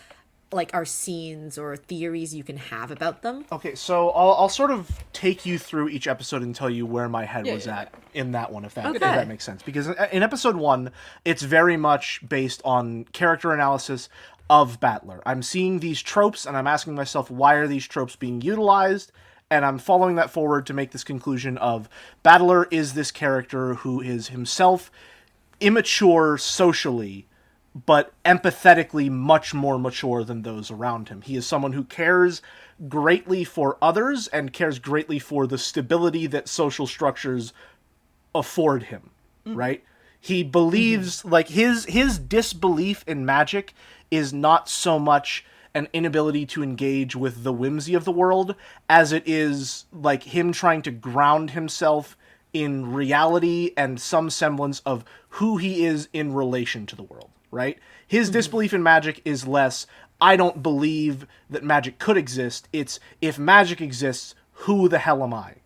like, are scenes or theories you can have about them? Okay, so I'll sort of take you through each episode and tell you where my head was yeah. at in that one, if that Okay. makes sense. Because in episode 1, it's very much based on character analysis of Battler. I'm seeing these tropes, and I'm asking myself, why are these tropes being utilized? And I'm following that forward to make this conclusion of Battler is this character who is himself immature socially, but empathetically much more mature than those around him. He is someone who cares greatly for others and cares greatly for the stability that social structures afford him, right? He believes, like, his disbelief in magic is not so much an inability to engage with the whimsy of the world as it is, like, him trying to ground himself in reality and some semblance of who he is in relation to the world, right? His disbelief in magic is less, I don't believe that magic could exist. It's, if magic exists, who the hell am I?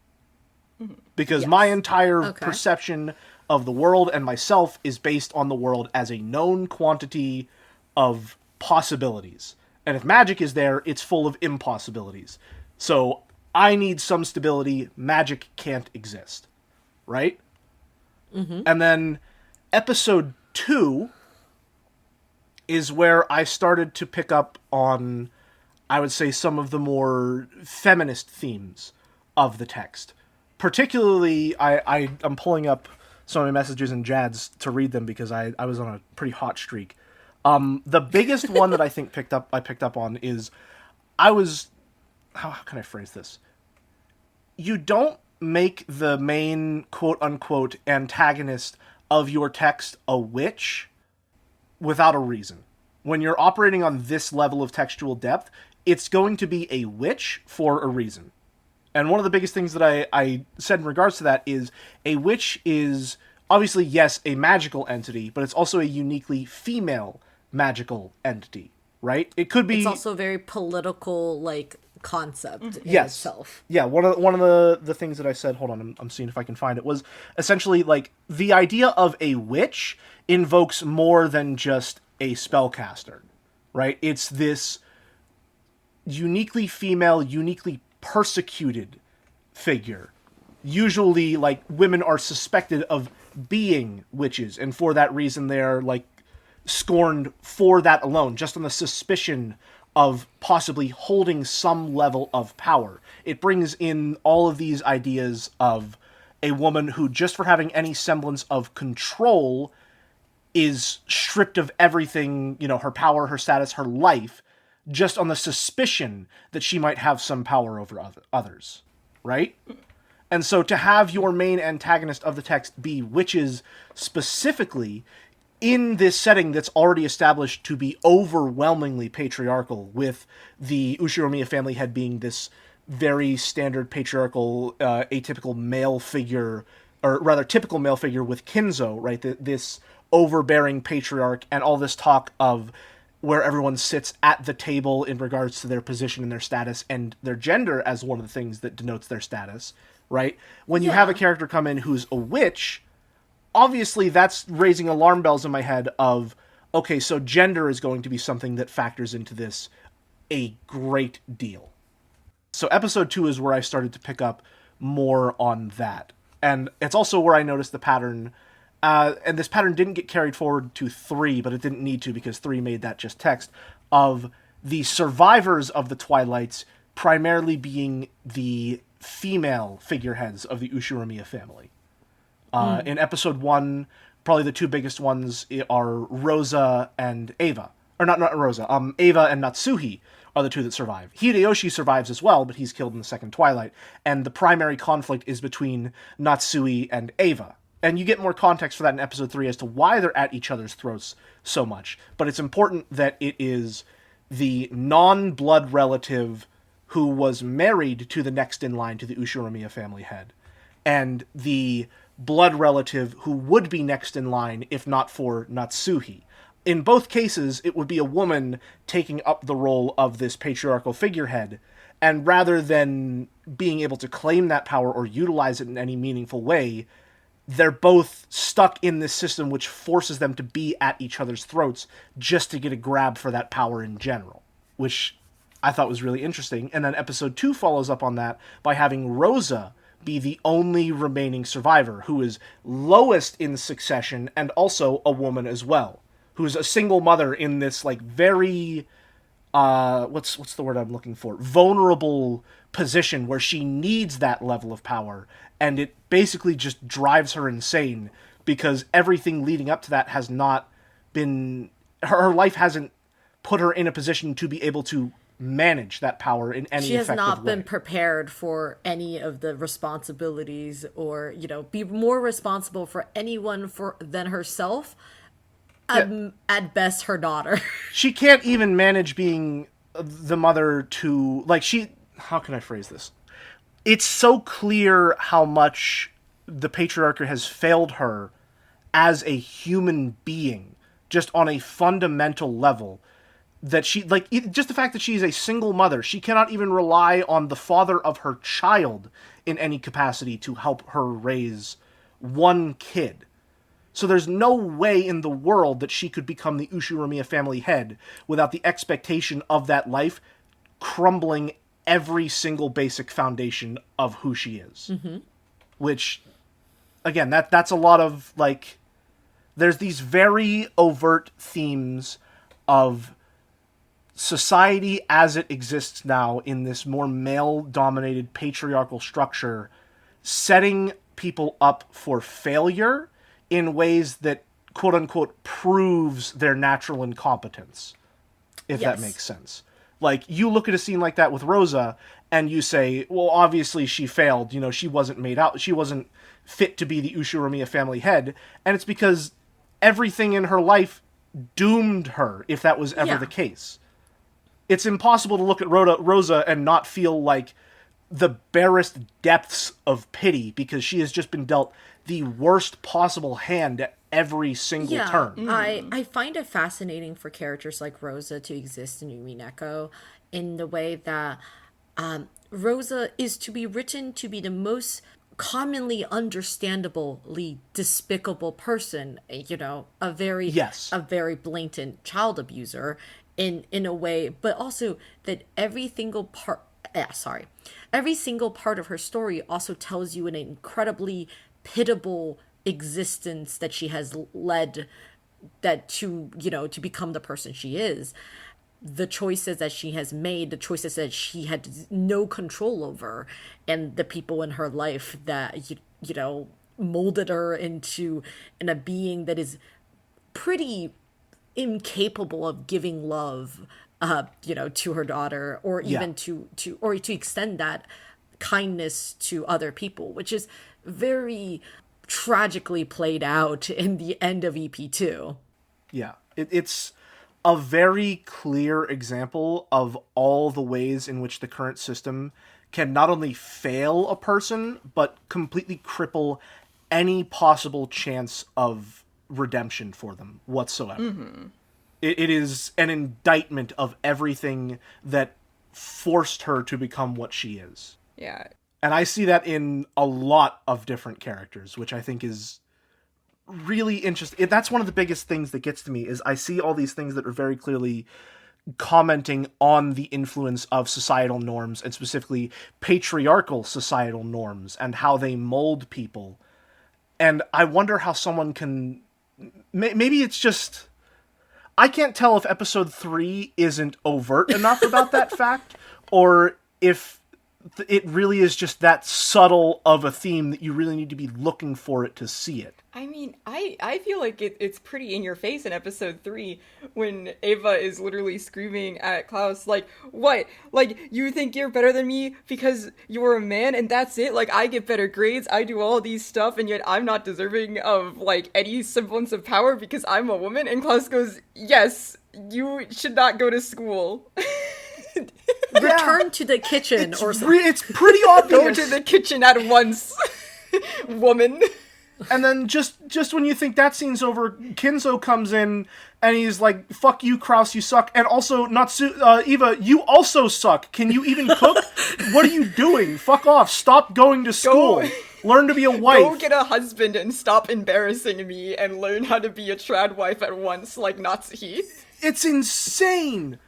Because my entire perception of the world and myself is based on the world as a known quantity of possibilities. And if magic is there, it's full of impossibilities. So I need some stability. Magic can't exist. Right? And then episode 2 is where I started to pick up on, I would say, some of the more feminist themes of the text. Particularly, I'm pulling up some of my messages in Jad's to read them because I was on a pretty hot streak. The biggest one that I think I picked up on is, how can I phrase this? You don't make the main quote-unquote antagonist of your text a witch without a reason. When you're operating on this level of textual depth, it's going to be a witch for a reason. And one of the biggest things that I said in regards to that is, a witch is obviously, yes, a magical entity, but it's also a uniquely female magical entity, right? It could be... It's also a very political, like, concept in Yes. itself. Yeah, one of the things that I said, hold on, I'm seeing if I can find it, was essentially, like, the idea of a witch invokes more than just a spellcaster, right? It's this uniquely female, uniquely persecuted figure. Usually, like, women are suspected of being witches, and for that reason they're, like, scorned for that alone, just on the suspicion of possibly holding some level of power. It brings in all of these ideas of a woman who, just for having any semblance of control, is stripped of everything, you know, her power, her status, her life, just on the suspicion that she might have some power over others, right? And so to have your main antagonist of the text be witches specifically, in this setting that's already established to be overwhelmingly patriarchal, with the Ushiromiya family head being this very standard patriarchal, atypical male figure, or rather typical male figure with Kinzo, right? This overbearing patriarch, and all this talk of where everyone sits at the table in regards to their position and their status and their gender as one of the things that denotes their status, right? When you have a character come in who's a witch, obviously that's raising alarm bells in my head of, okay, so gender is going to be something that factors into this a great deal. So episode 2 is where I started to pick up more on that. And it's also where I noticed the pattern, and this pattern didn't get carried forward to 3, but it didn't need to because 3 made that just text, of the survivors of the Twilights primarily being the female figureheads of the Ushiromiya family. In episode 1, probably the two biggest ones are Rosa and Ava. Or not Rosa, Ava and Natsuhi are the two that survive. Hideyoshi survives as well, but he's killed in the second Twilight. And the primary conflict is between Natsui and Ava. And you get more context for that in episode 3 as to why they're at each other's throats so much. But it's important that it is the non-blood relative who was married to the next in line to the Ushiromiya family head, and the blood relative who would be next in line if not for Natsuhi. In both cases, it would be a woman taking up the role of this patriarchal figurehead, And rather than being able to claim that power or utilize it in any meaningful way, they're both stuck in this system which forces them to be at each other's throats just to get a grab for that power in general, which I thought was really interesting. And then episode 2 follows up on that by having Rosa be the only remaining survivor, who is lowest in succession and also a woman as well, who's a single mother in this like very what's the word I'm looking for? Vulnerable position where she needs that level of power, and it basically just drives her insane because everything leading up to that has not been her life hasn't put her in a position to be able to manage that power in any effective way. She has not been prepared for any of the responsibilities or, be more responsible for anyone than herself. At best, her daughter. She can't even manage being the mother to, how can I phrase this? It's so clear how much the patriarchy has failed her as a human being, just on a fundamental level, that she, just the fact that she is a single mother, she cannot even rely on the father of her child in any capacity to help her raise one kid. So there's no way in the world that she could become the Ushiromiya family head without the expectation of that life crumbling every single basic foundation of who she is. Mm-hmm. Which, again, that's a lot of, there's these very overt themes of society as it exists now in this more male-dominated patriarchal structure, setting people up for failure in ways that, quote-unquote, proves their natural incompetence, if that makes sense. You look at a scene like that with Rosa, and you say, well, obviously she failed, she wasn't fit to be the Ushiromiya family head, and it's because everything in her life doomed her, if that was ever the case. It's impossible to look at Rosa and not feel like the barest depths of pity, because she has just been dealt the worst possible hand at every single turn. I find it fascinating for characters like Rosa to exist in Umineko in the way that Rosa is to be written to be the most commonly understandably despicable person, a very blatant child abuser in a way, but also that every single part of her story also tells you an incredibly pitiable existence that she has led to become the person she is. The choices that she has made, the choices that she had no control over, and the people in her life that, molded her into a being that is pretty incapable of giving love, to her daughter, or even to extend that kindness to other people, which is very tragically played out in the end of EP2. Yeah, it's a very clear example of all the ways in which the current system can not only fail a person, but completely cripple any possible chance of redemption for them whatsoever. Mm-hmm. It is an indictment of everything that forced her to become what she is. Yeah. And I see that in a lot of different characters, which I think is really interesting. That's one of the biggest things that gets to me, is I see all these things that are very clearly commenting on the influence of societal norms, and specifically patriarchal societal norms, and how they mold people. And I wonder how someone can... Maybe it's just... I can't tell if episode 3 isn't overt enough about that fact, or if it really is just that subtle of a theme that you really need to be looking for it to see it. I mean, I feel like it's pretty in your face in episode 3 when Ava is literally screaming at Klaus, what? You think you're better than me because you're a man and that's it? I get better grades, I do all these stuff, and yet I'm not deserving of, any semblance of power because I'm a woman? And Klaus goes, yes, you should not go to school. Return to the kitchen it's pretty obvious. Go to the kitchen at once, woman. And then just when you think that scene's over, Kinzo comes in and he's like, "Fuck you, Kraus, you suck." And also, Eva, you also suck. Can you even cook? What are you doing? Fuck off. Stop going to school. Learn to be a wife. Go get a husband and stop embarrassing me and learn how to be a trad wife at once, like Natsuhi. It's insane.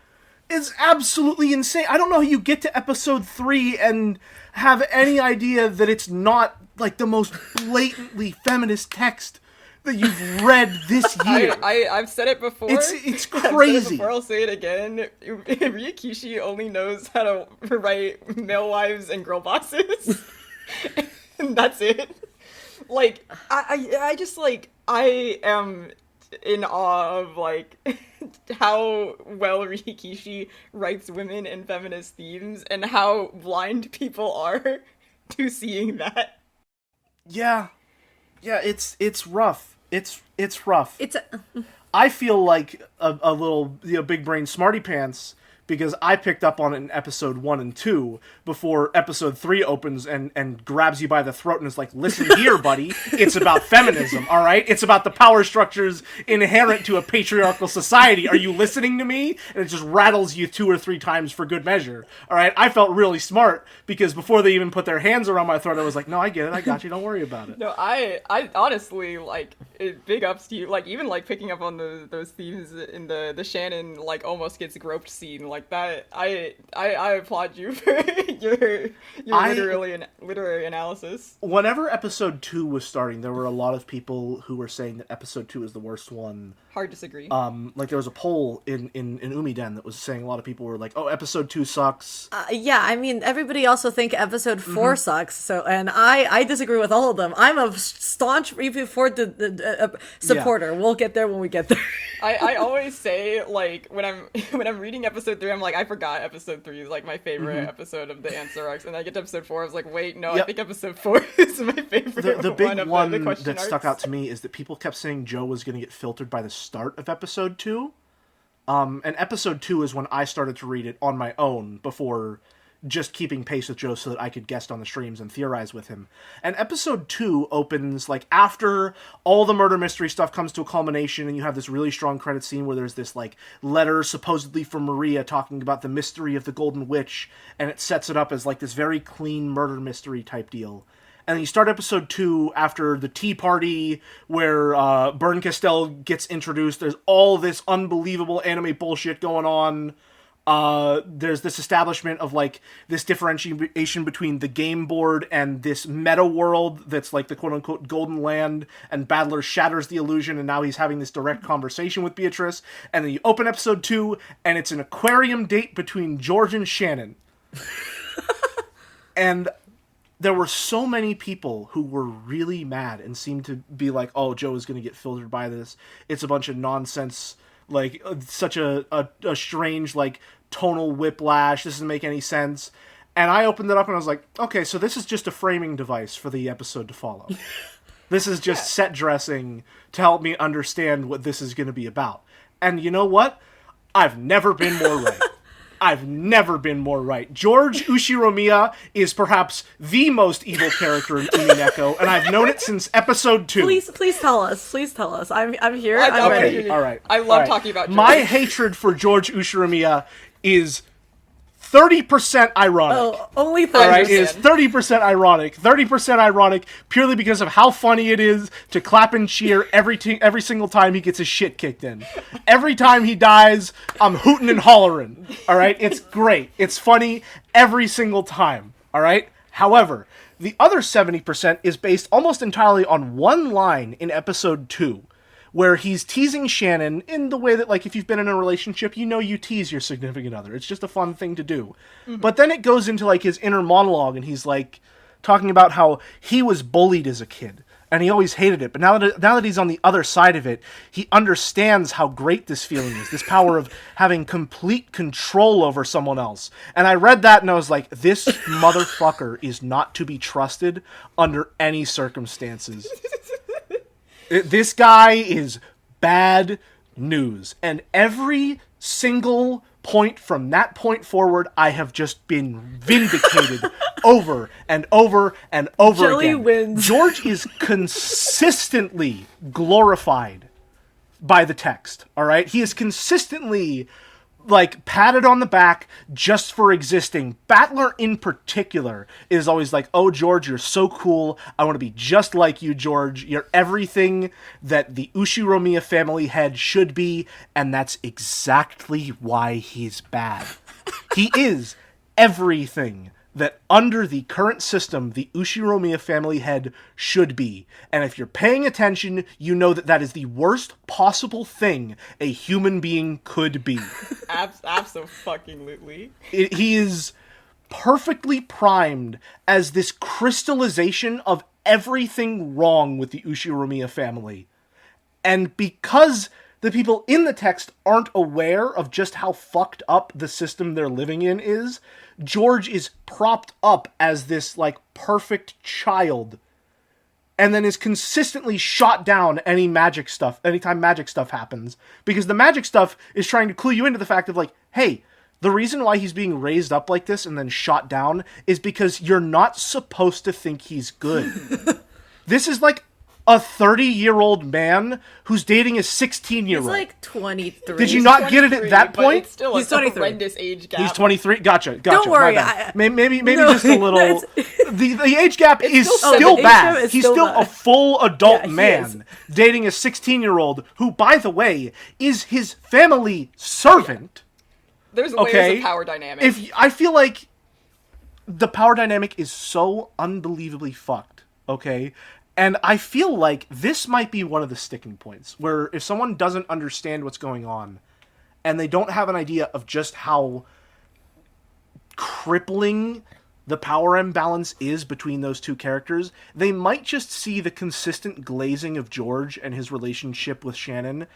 It's absolutely insane. I don't know how you get to episode 3 and have any idea that it's not like the most blatantly feminist text that you've read this year. I've said it before. It's crazy. I've said it before, I'll say it again. Ryakishi only knows how to write male wives and girl bosses. And that's it. Like, I just, like, I am in awe of, like, how well Rikishi writes women and feminist themes and how blind people are to seeing that. Yeah, it's rough. It's rough. It's I feel like a little big brain smarty pants because I picked up on it in episode 1 and 2 before episode 3 opens and grabs you by the throat and is like, "Listen here, buddy, it's about feminism, all right? It's about the power structures inherent to a patriarchal society. Are you listening to me?" And it just rattles you 2 or 3 times for good measure, all right? I felt really smart because before they even put their hands around my throat, I was like, "No, I get it. I got you. Don't worry about it." No, I honestly, like, big ups to you. Like, even, like, picking up on those themes in the Shannon, like, almost gets groped scene, like that. I applaud you for your literary analysis. Whenever episode 2 was starting, there were a lot of people who were saying that episode 2 is the worst one. Hard disagree. Like there was a poll in Umiden that was saying a lot of people were like, "Oh, episode 2 sucks." Yeah, I mean, everybody also think episode 4 sucks, so, and I disagree with all of them. I'm a staunch review for the supporter. Yeah. We'll get there when we get there. I always say, like, when I'm reading episode 3, I'm like, I forgot episode 3 is, like, my favorite episode of the answer arcs, and I get to episode 4, I was like, wait, no, I think episode 4 is my favorite. The big one that arcs. Stuck out to me is that people kept saying Joe was going to get filtered by the start of episode 2. And episode 2 is when I started to read it on my own before just keeping pace with Joe so that I could guest on the streams and theorize with him. And episode 2 opens, like, after all the murder mystery stuff comes to a culmination and you have this really strong credit scene where there's this, like, letter supposedly from Maria talking about the mystery of the Golden Witch, and it sets it up as, like, this very clean murder mystery type deal. And then you start episode 2 after the tea party where Bern Castell gets introduced. There's all this unbelievable anime bullshit going on. There's this establishment of, like, this differentiation between the game board and this meta world that's, like, the quote-unquote Golden Land, and Battler shatters the illusion, and now he's having this direct conversation with Beatrice. And then you open episode 2, and it's an aquarium date between George and Shannon. And there were so many people who were really mad and seemed to be like, "Oh, Joe is going to get filtered by this. It's a bunch of nonsense. Like, such a strange, like, tonal whiplash. This doesn't make any sense." And I opened it up and I was like, okay, so this is just a framing device for the episode to follow. This is just set dressing to help me understand what this is going to be about. And you know what? I've never been more right. I've never been more right. George Ushiromiya is perhaps the most evil character in Umineko, and I've known it since episode 2. Please tell us. Please tell us. I'm here. I'm ready. ready. All right. I love talking about George. My hatred for George Ushiromiya is 30% ironic. Oh, only 30%. All right, it is 30% ironic. 30% ironic purely because of how funny it is to clap and cheer every single time he gets his shit kicked in. Every time he dies, I'm hooting and hollering. All right, it's great. It's funny every single time. All right. However, the other 70% is based almost entirely on one line in episode 2. Where he's teasing Shannon in the way that, like, if you've been in a relationship, you know you tease your significant other. It's just a fun thing to do. Mm-hmm. But then it goes into, like, his inner monologue, and he's, like, talking about how he was bullied as a kid, and he always hated it. But now that he's on the other side of it, he understands how great this feeling is, this power of having complete control over someone else. And I read that, and I was like, this motherfucker is not to be trusted under any circumstances. This guy is bad news. And every single point, from that point forward, I have just been vindicated over and over and over Jelly again. wins. George is consistently glorified by the text, all right? He is consistently, like, patted on the back just for existing. Battler, in particular, is always like, oh, George, you're so cool. I want to be just like you, George. You're everything that the Ushiromiya family head should be, and that's exactly why he's bad. He is everything that under the current system, the Ushiromiya family head should be. And if you're paying attention, you know that that is the worst possible thing a human being could be. Abso-fucking-lutely. He is perfectly primed as this crystallization of everything wrong with the Ushiromiya family. And because the people in the text aren't aware of just how fucked up the system they're living in is, George is propped up as this, like, perfect child, and then is consistently shot down anytime magic stuff happens, because the magic stuff is trying to clue you into the fact of, like, hey, the reason why he's being raised up like this and then shot down is because you're not supposed to think he's good. This is like a 30-year-old man who's dating a 16-year-old. He's like 23. Did you not get it at that but point? It's still He's a 23. horrendous age gap. He's 23. Gotcha. Don't worry, My bad. I- Maybe No, just a little. The age gap is still still seven. bad. Age gap is He's still still bad. a full adult Yeah, he man dating a 16-year-old who, by the way, is his family servant. There's layers Okay, of power dynamics. I feel like the power dynamic is so unbelievably fucked. Okay. And I feel like this might be one of the sticking points, where if someone doesn't understand what's going on, and they don't have an idea of just how crippling the power imbalance is between those two characters, they might just see the consistent glazing of George and his relationship with Shannon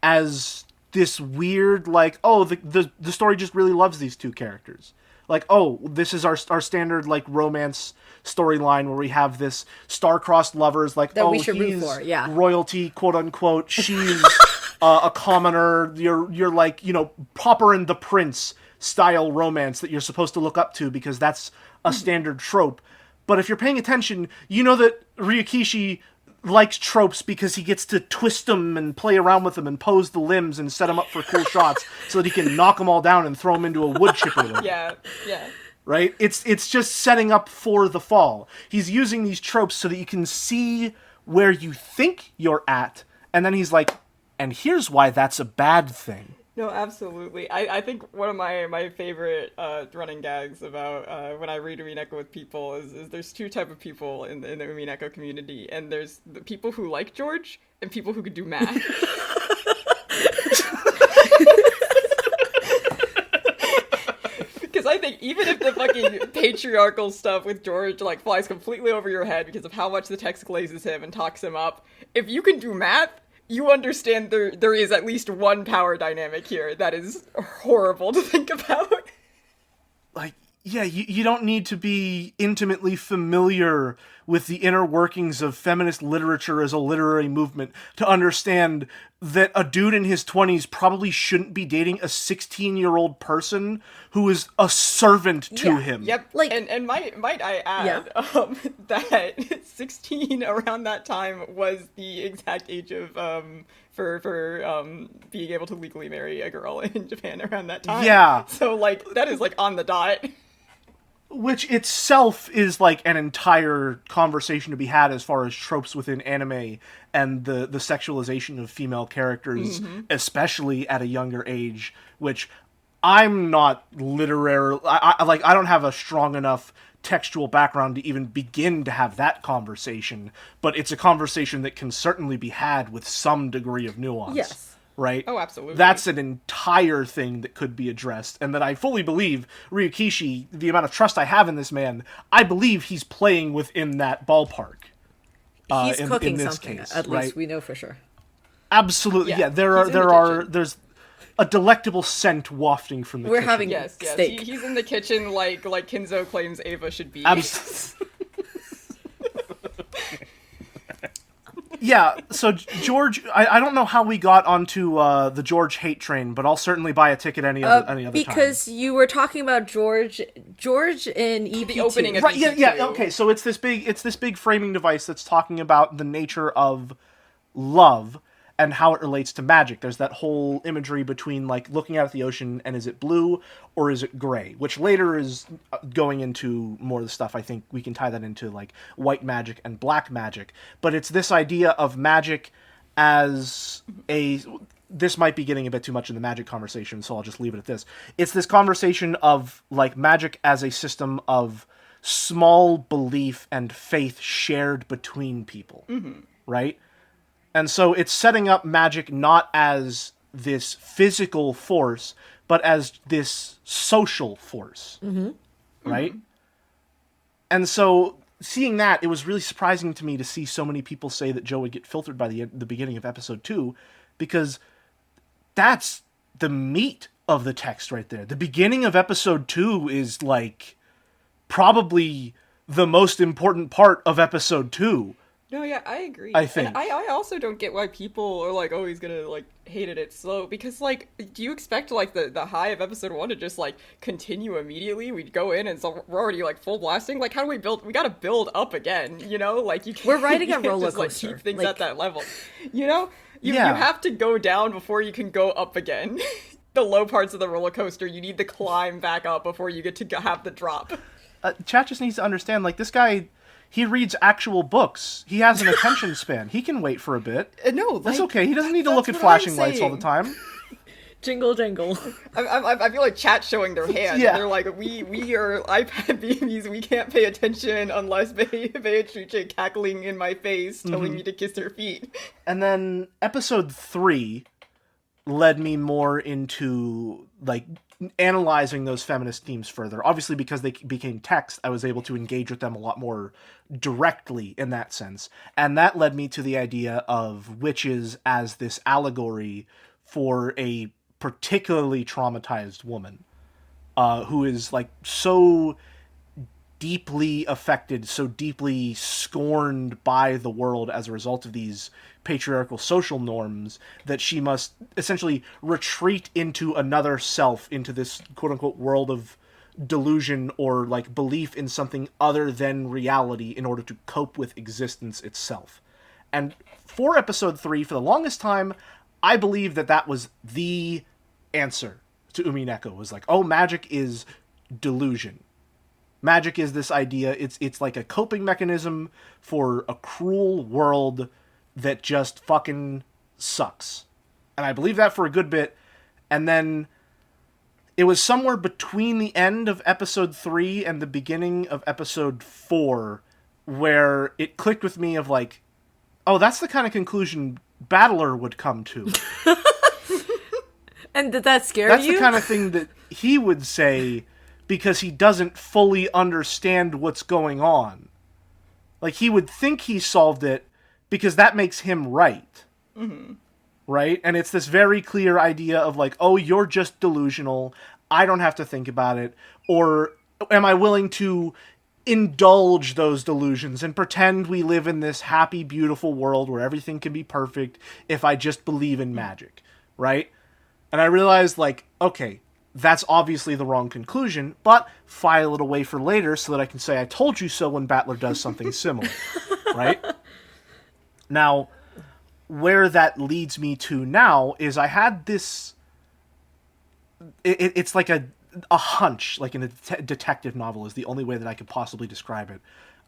as this weird, like, oh, the story just really loves these two characters. Like, oh, this is our standard, like, romance storyline where we have this star-crossed lovers, like, That oh, we should root he's for, yeah. royalty, quote-unquote, she's a commoner, you're like, you know, Popper and the Prince style romance that you're supposed to look up to because that's a standard trope. But if you're paying attention, you know that Ryukishi likes tropes because he gets to twist them and play around with them and pose the limbs and set them up for cool shots so that he can knock them all down and throw them into a wood chipper later. Yeah. Right? It's just setting up for the fall. He's using these tropes so that you can see where you think you're at, and then he's like, and here's why that's a bad thing. No, absolutely. I think one of my favorite running gags about when I read Umineko with people is there's two type of people in the Umineko community, and there's the people who like George and people who could do math. Because I think even if the fucking patriarchal stuff with George, like, flies completely over your head because of how much the text glazes him and talks him up, if you can do math, you understand there is at least one power dynamic here that is horrible to think about. Like, yeah, you don't need to be intimately familiar with the inner workings of feminist literature as a literary movement to understand that a dude in his 20s probably shouldn't be dating a 16-year-old person who is a servant to him. Yep. Like- and might I add that 16 around that time was the exact age of for being able to legally marry a girl in Japan around that time. Yeah. So, like, that is, like, on the dot. Which itself is like an entire conversation to be had as far as tropes within anime and the sexualization of female characters, especially at a younger age, which I'm not literary. I don't have a strong enough textual background to even begin to have that conversation, but it's a conversation that can certainly be had with some degree of nuance. Yes. Right? Oh, absolutely. That's an entire thing that could be addressed, and that I fully believe Ryukishi, the amount of trust I have in this man, I believe he's playing within that ballpark. He's in cooking this something, case, at right? least we know for sure. Absolutely, yeah. he's in the kitchen. There's a delectable scent wafting from the We're kitchen. having Yes. steak. He's in the kitchen like Kinzo claims Ava should be. Yeah, so George, I don't know how we got onto the George hate train, but I'll certainly buy a ticket any other because time. you were talking about George in EP2. The opening of Right, EP2. yeah, okay. So it's this big framing device that's talking about the nature of love and how it relates to magic. There's that whole imagery between like looking out at the ocean and is it blue or is it gray, which later is going into more of the stuff. I think we can tie that into like white magic and black magic. But it's this idea of magic as a... This might be getting a bit too much in the magic conversation, so I'll just leave it at this. It's this conversation of like magic as a system of small belief and faith shared between people, right? And so it's setting up magic not as this physical force, but as this social force, right? And so seeing that, it was really surprising to me to see so many people say that Joe would get filtered by the beginning of episode 2, because that's the meat of the text right there. The beginning of episode 2 is like probably the most important part of episode 2. No, yeah, I agree. I think. And I also don't get why people are like, oh, he's gonna, like, hated it slow. Because, like, do you expect, like, the high of episode 1 to just, like, continue immediately? We'd go in and so we're already, like, full blasting? Like, how do we build? We gotta build up again, you know? Like, you can't... We're riding a you can't roller just, like, coaster. keep things Like... at that level. You know? You Yeah. have to go down before you can go up again. The low parts of the roller coaster, you need to climb back up before you get to have the drop. Chat just needs to understand, like, this guy... He reads actual books. He has an attention span. He can wait for a bit. No, That's like, okay. He doesn't need to that's look at what flashing I'm lights all saying. the time. Jingle jangle. I feel like chat showing their hand. Yeah. They're like, we are iPad babies. We can't pay attention unless Beatrice cackling in my face, telling me to kiss her feet. And then episode 3 led me more into, like, analyzing those feminist themes further. Obviously, because they became text, I was able to engage with them a lot more directly in that sense. And that led me to the idea of witches as this allegory for a particularly traumatized woman who is, like, so deeply affected, so deeply scorned by the world as a result of these patriarchal social norms that she must essentially retreat into another self, into this quote-unquote world of delusion or like belief in something other than reality in order to cope with existence itself. And for episode 3, for the longest time, I believed that that was the answer to Umineko. It was like, oh, magic is delusion. Magic is this idea, it's like a coping mechanism for a cruel world that just fucking sucks. And I believe that for a good bit. And then it was somewhere between the end of episode 3 and the beginning of episode 4 where it clicked with me of like, oh, that's the kind of conclusion Battler would come to. And did that scare That's you? the kind of thing that he would say because he doesn't fully understand what's going on. Like, he would think he solved it because that makes him right. Mm-hmm. Right? And it's this very clear idea of like, oh, you're just delusional. I don't have to think about it. Or am I willing to indulge those delusions and pretend we live in this happy, beautiful world where everything can be perfect if I just believe in magic, right? And I realized, like, okay, that's obviously the wrong conclusion, but file it away for later so that I can say I told you so when Battler does something similar, right? Now, where that leads me to now is I had this... It's like a hunch, like in a detective novel is the only way that I could possibly describe it.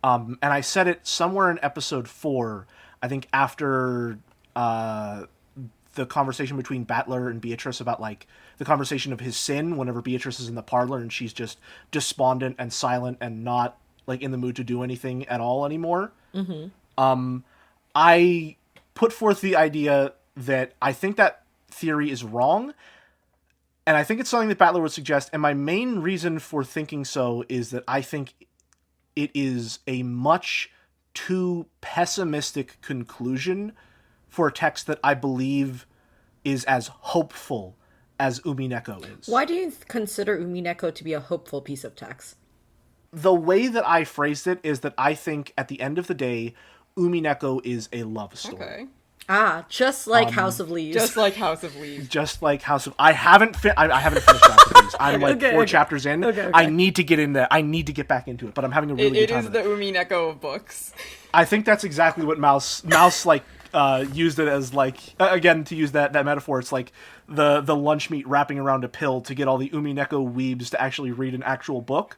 And I said it somewhere in episode 4, I think after the conversation between Battler and Beatrice about, like, the conversation of his sin whenever Beatrice is in the parlor and she's just despondent and silent and not, like, in the mood to do anything at all anymore. Mm-hmm. I put forth the idea that I think that theory is wrong, and I think it's something that Battler would suggest, and my main reason for thinking so is that I think it is a much too pessimistic conclusion for a text that I believe is as hopeful as Umineko is. Why do you consider Umineko to be a hopeful piece of text? The way that I phrased it is that I think at the end of the day, Umineko is a love story. Okay. Just like House of Leaves. Just like House of Leaves. Just like House of... I haven't finished House of Leaves. I'm like Okay, 4 okay. chapters in. Okay. I need to get in there. I need to get back into it, but I'm having a really good It time is with the it. Umineko of books. I think that's exactly what Mouse like used it as, like, again, to use that metaphor, it's like the lunch meat wrapping around a pill to get all the Umineko weebs to actually read an actual book.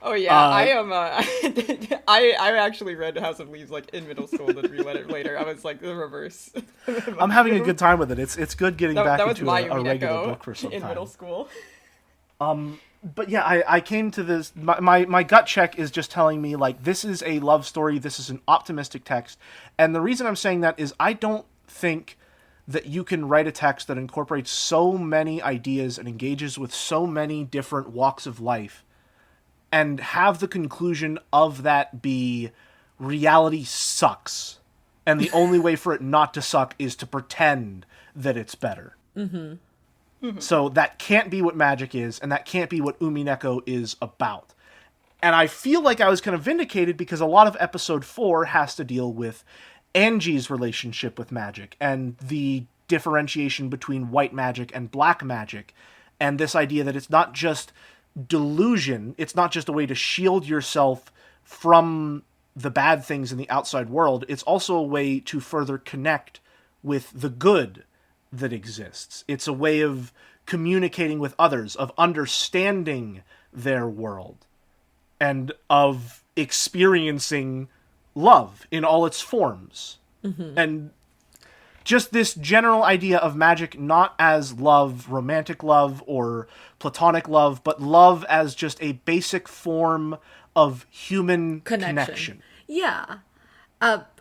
Oh yeah, I am. I actually read House of Leaves like in middle school, then reread it later. I was like the reverse. I'm having a good time with it. It's good getting back that was into my a regular Umineko book for some in time. middle school. But yeah, I came to this. My gut check is just telling me, like, this is a love story. This is an optimistic text, and the reason I'm saying that is I don't think that you can write a text that incorporates so many ideas and engages with so many different walks of life, and have the conclusion of that be reality sucks, and the only way for it not to suck is to pretend that it's better. Mm-hmm. Mm-hmm. So that can't be what magic is, and that can't be what Umineko is about. And I feel like I was kind of vindicated because a lot of episode 4 has to deal with Angie's relationship with magic and the differentiation between white magic and black magic, and this idea that it's not just delusion, it's not just a way to shield yourself from the bad things in the outside world, it's also a way to further connect with the good that exists. It's a way of communicating with others, of understanding their world, and of experiencing love in all its forms. Mm-hmm. And just this general idea of magic not as love, romantic love, or platonic love, but love as just a basic form of human connection. Yeah.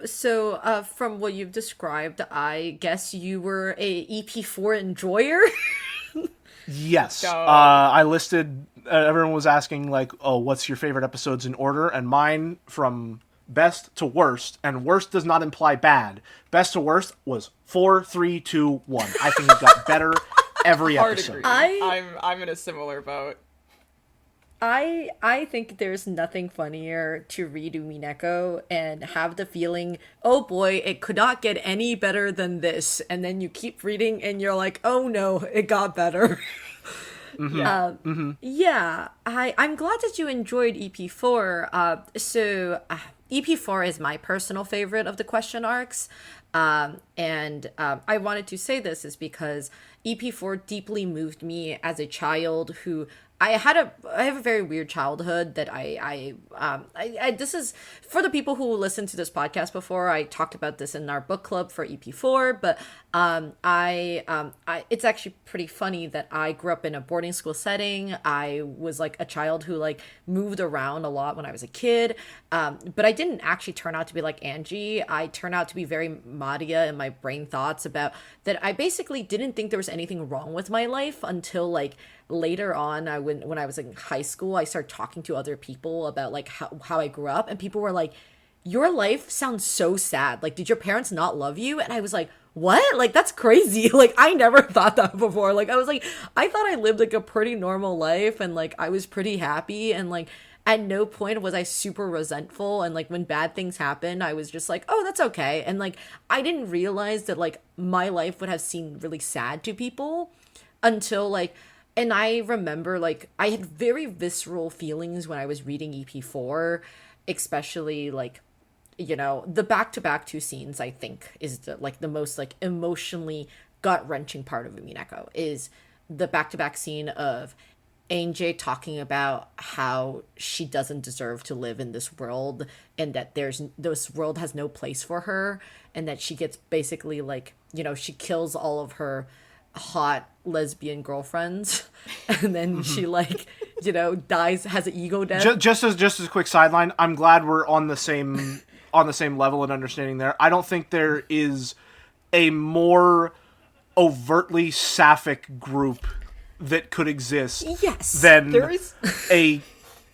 So from what you've described, I guess you were a EP4 enjoyer? Yes. I listed, everyone was asking, like, oh, what's your favorite episodes in order? And mine, from best to worst, and worst does not imply bad. Best to worst was 4, 3, 2, 1. I think it got better every episode. I'm in a similar boat. I think there's nothing funnier to read Umineko and have the feeling, oh boy, it could not get any better than this. And then you keep reading and you're like, oh no, it got better. Mm-hmm. Yeah, I'm glad that you enjoyed EP4. So EP4 is my personal favorite of the question arcs. And I wanted to say this is because EP4 deeply moved me as a child who I have a very weird childhood that I this is for the people who listened to this podcast before. I talked about this in our book club for EP4, but it's actually pretty funny that I grew up in a boarding school setting. I was like a child who like moved around a lot when I was a kid, but I didn't actually turn out to be like Angie. I turned out to be very Madia in my brain thoughts about that. I basically didn't think there was anything wrong with my life until like later on, when I was in high school, I started talking to other people about like how I grew up, and people were like, your life sounds so sad. Like, did your parents not love you? And I was like, what? Like, that's crazy. Like, I never thought that before. Like, I was like, I thought I lived like a pretty normal life and like I was pretty happy, and like at no point was I super resentful, and like when bad things happened, I was just like, oh, that's okay. And like I didn't realize that like my life would have seemed really sad to people until like. And I remember, like, I had very visceral feelings when I was reading EP4, especially, like, you know, the back-to-back 2 scenes, I think, is, the most, like, emotionally gut-wrenching part of Umineko, is the back-to-back scene of Angie talking about how she doesn't deserve to live in this world, and that this world has no place for her, and that she gets basically, like, you know, she kills all of her hot lesbian girlfriends, and then she like, you know, dies, has an ego death. Just as a quick sideline, I'm glad we're on the same level and understanding there. I don't think there is a more overtly sapphic group that could exist than there is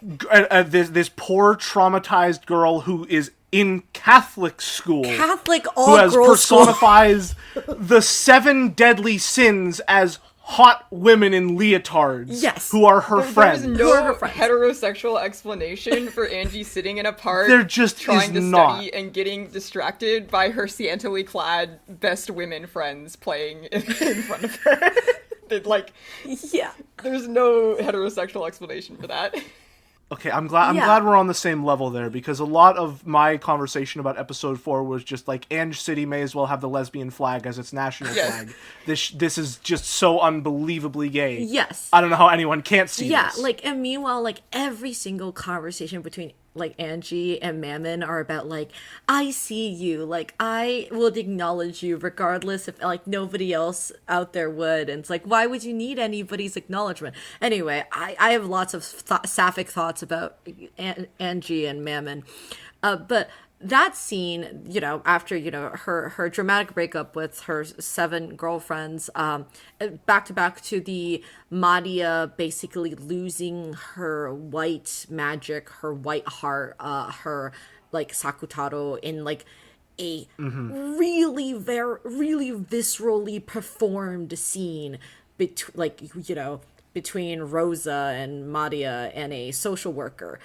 this poor traumatized girl who is in Catholic school, all who girls personifies the 7 deadly sins as hot women in leotards Yes. who are her friends. There's Who are no her friends? heterosexual explanation for Angie sitting in a park There just trying is to not. study and getting distracted by her scantily clad best women friends playing in front of her. Like, Yeah. there's no heterosexual explanation for that. Okay, I'm glad we're on the same level there, because a lot of my conversation about episode 4 was just like, Ange City may as well have the lesbian flag as its national flag. This is just so unbelievably gay. Yes. I don't know how anyone can't see Yeah, this. like, and meanwhile, like, every single conversation between, like, Angie and Mammon are about, like, I see you, like, I will acknowledge you regardless if, like, nobody else out there would, and it's like, why would you need anybody's acknowledgement? Anyway, I have lots of sapphic thoughts about Angie and Mammon, but that scene, you know, after, you know, her dramatic breakup with her 7 girlfriends, back to back to the Madia basically losing her white magic, her white heart, her like Sakutaro in like a really really viscerally performed scene between Rosa and Madia and a social worker.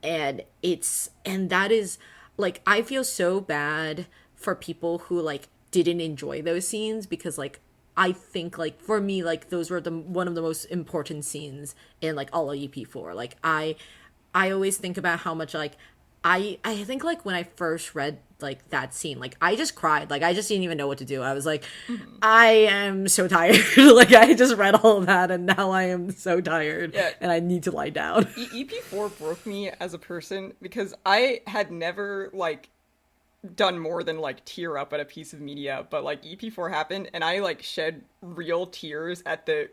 And that is like, I feel so bad for people who like didn't enjoy those scenes, because like I think like for me, like those were one of the most important scenes in like all of EP4. Like I always think about how much like I think like when I first read like that scene, like I just cried. Like I just didn't even know what to do. I was like, I am so tired. Like I just read all of that and now I am so tired and I need to lie down. EP4 broke me as a person because I had never like done more than like tear up at a piece of media, but like EP4 happened and I like shed real tears at the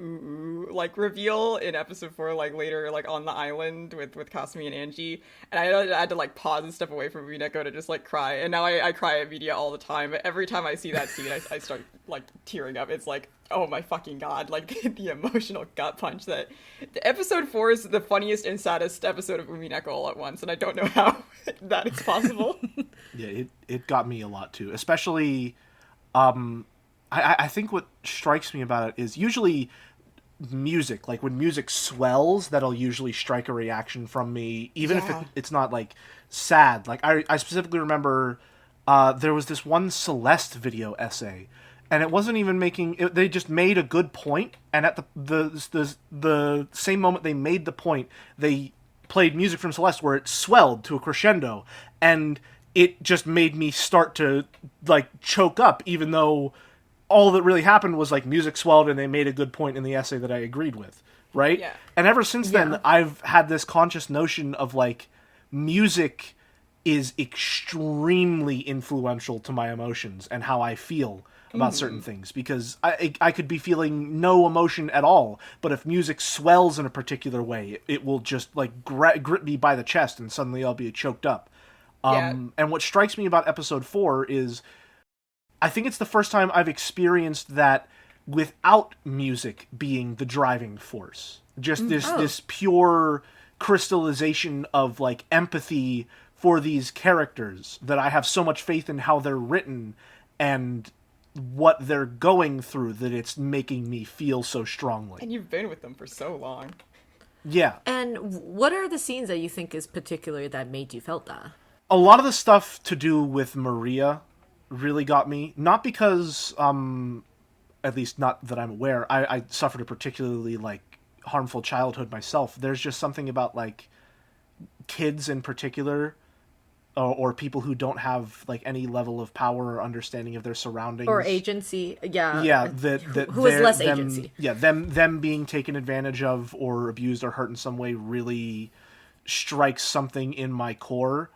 like reveal in episode 4, like later like on the island with Kasumi and Angie, and I had to like pause and step away from Umineko to just like cry, and now I cry at media all the time, but every time I see that scene I start like tearing up. It's like, oh my fucking god, like the emotional gut punch that the episode 4 is the funniest and saddest episode of Umineko all at once, and I don't know how that is possible. Yeah, it got me a lot too, especially I think what strikes me about it is usually music. Like when music swells, that'll usually strike a reaction from me, even if it's not like sad. Like I specifically remember there was this one Celeste video essay, and it wasn't even they just made a good point, and at the same moment they made the point, they played music from Celeste where it swelled to a crescendo, and it just made me start to like choke up, even though all that really happened was like music swelled and they made a good point in the essay that I agreed with, right? Yeah. And ever since then, I've had this conscious notion of like music is extremely influential to my emotions and how I feel about certain things, because I could be feeling no emotion at all, but if music swells in a particular way, it will just like grip me by the chest and suddenly I'll be choked up. And what strikes me about episode 4 is I think it's the first time I've experienced that without music being the driving force. Just this pure crystallization of like empathy for these characters, that I have so much faith in how they're written and what they're going through, that it's making me feel so strongly. And you've been with them for so long. Yeah. And what are the scenes that you think is particularly that made you felt that? A lot of the stuff to do with Maria really got me. Not because, at least not that I'm aware, I suffered a particularly, like, harmful childhood myself. There's just something about, like, kids in particular, or people who don't have, like, any level of power or understanding of their surroundings. Or agency, yeah. Yeah, who has less agency. Yeah, them being taken advantage of or abused or hurt in some way really strikes something in my core.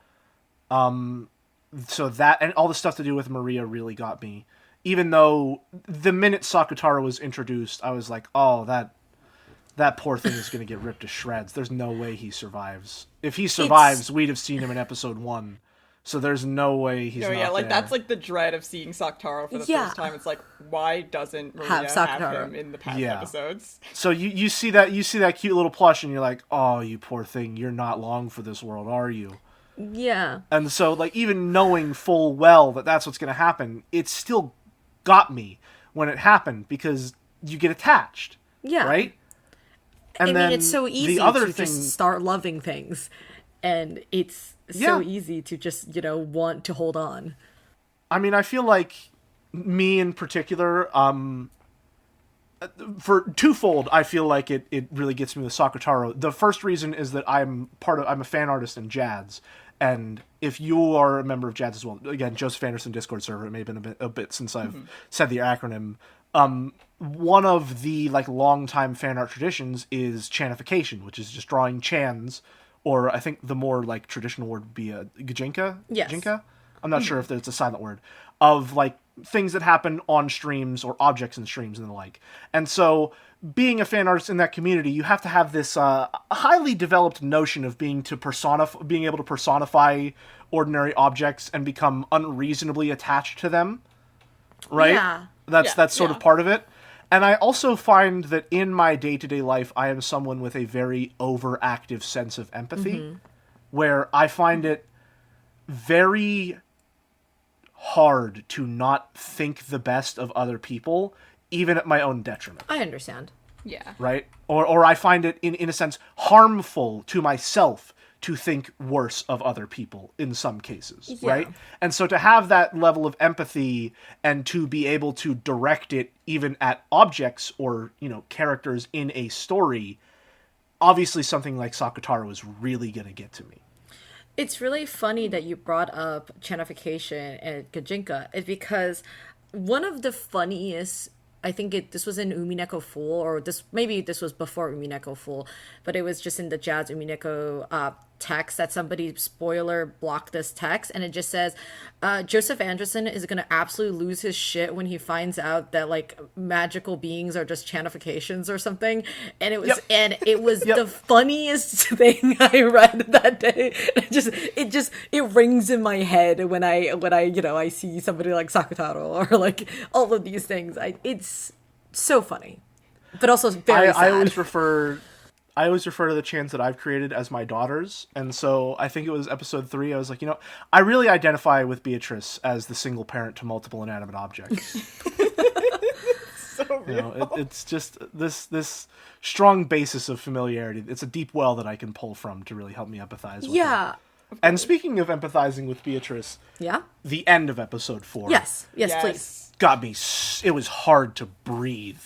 So that, and all the stuff to do with Maria really got me. Even though the minute Sakutaro was introduced, I was like, oh, that poor thing is going to get ripped to shreds. There's no way he survives. If he survives, we'd have seen him in episode 1. So there's no way he's not there. That's like the dread of seeing Sakutaro for the first time. It's like, why doesn't Maria have him in the past episodes? So you see that cute little plush and you're like, oh, you poor thing, you're not long for this world, are you? Yeah. And so, like, even knowing full well that that's what's going to happen, it still got me when it happened, because you get attached. Yeah. Right? And then it's so easy the other to thing, just start loving things. And it's so easy to just, want to hold on. I mean, I feel like me in particular, for twofold, I feel like it really gets me with Sakutaro. The first reason is that I'm a fan artist in JADS, and if you are a member of JADS as well, again, Joseph Anderson Discord server, it may have been a bit since I've said the acronym. One of the longtime fan art traditions is chanification, which is just drawing chans, or I think the more traditional word would be a gajinka. Yes. Gajinka? I'm not sure if it's a silent word, of things that happen on streams or objects in streams and the like. And so being a fan artist in that community, you have to have this highly developed notion of being able to personify ordinary objects and become unreasonably attached to them. Right? Yeah. That's sort of part of it. And I also find that in my day-to-day life, I am someone with a very overactive sense of empathy, where I find it very hard to not think the best of other people, even at my own detriment. I understand. Yeah. Right? Or I find it, in a sense, harmful to myself to think worse of other people in some cases, right? And so to have that level of empathy and to be able to direct it even at objects or, characters in a story, obviously something like Sakutaro is really going to get to me. It's really funny that you brought up chanification and Gajinka, is because one of the funniest, I think this was in Umineko Fool, or maybe this was before Umineko Fool, but it was just in the JADS Umineko text that somebody spoiler blocked this text, and it just says Joseph Anderson is going to absolutely lose his shit when he finds out that magical beings are just chanifications or something, and it was the funniest thing I read that day. It rings in my head when I see somebody like Sakutaro or all of these things. It's so funny, but also very sad. I always refer to the chants that I've created as my daughters, and so I think it was episode 3, I was like, I really identify with Beatrice as the single parent to multiple inanimate objects. So real. It's just this strong basis of familiarity. It's a deep well that I can pull from to really help me empathize with her. And speaking of empathizing with Beatrice, the end of episode 4. Yes, please. Got me. It was hard to breathe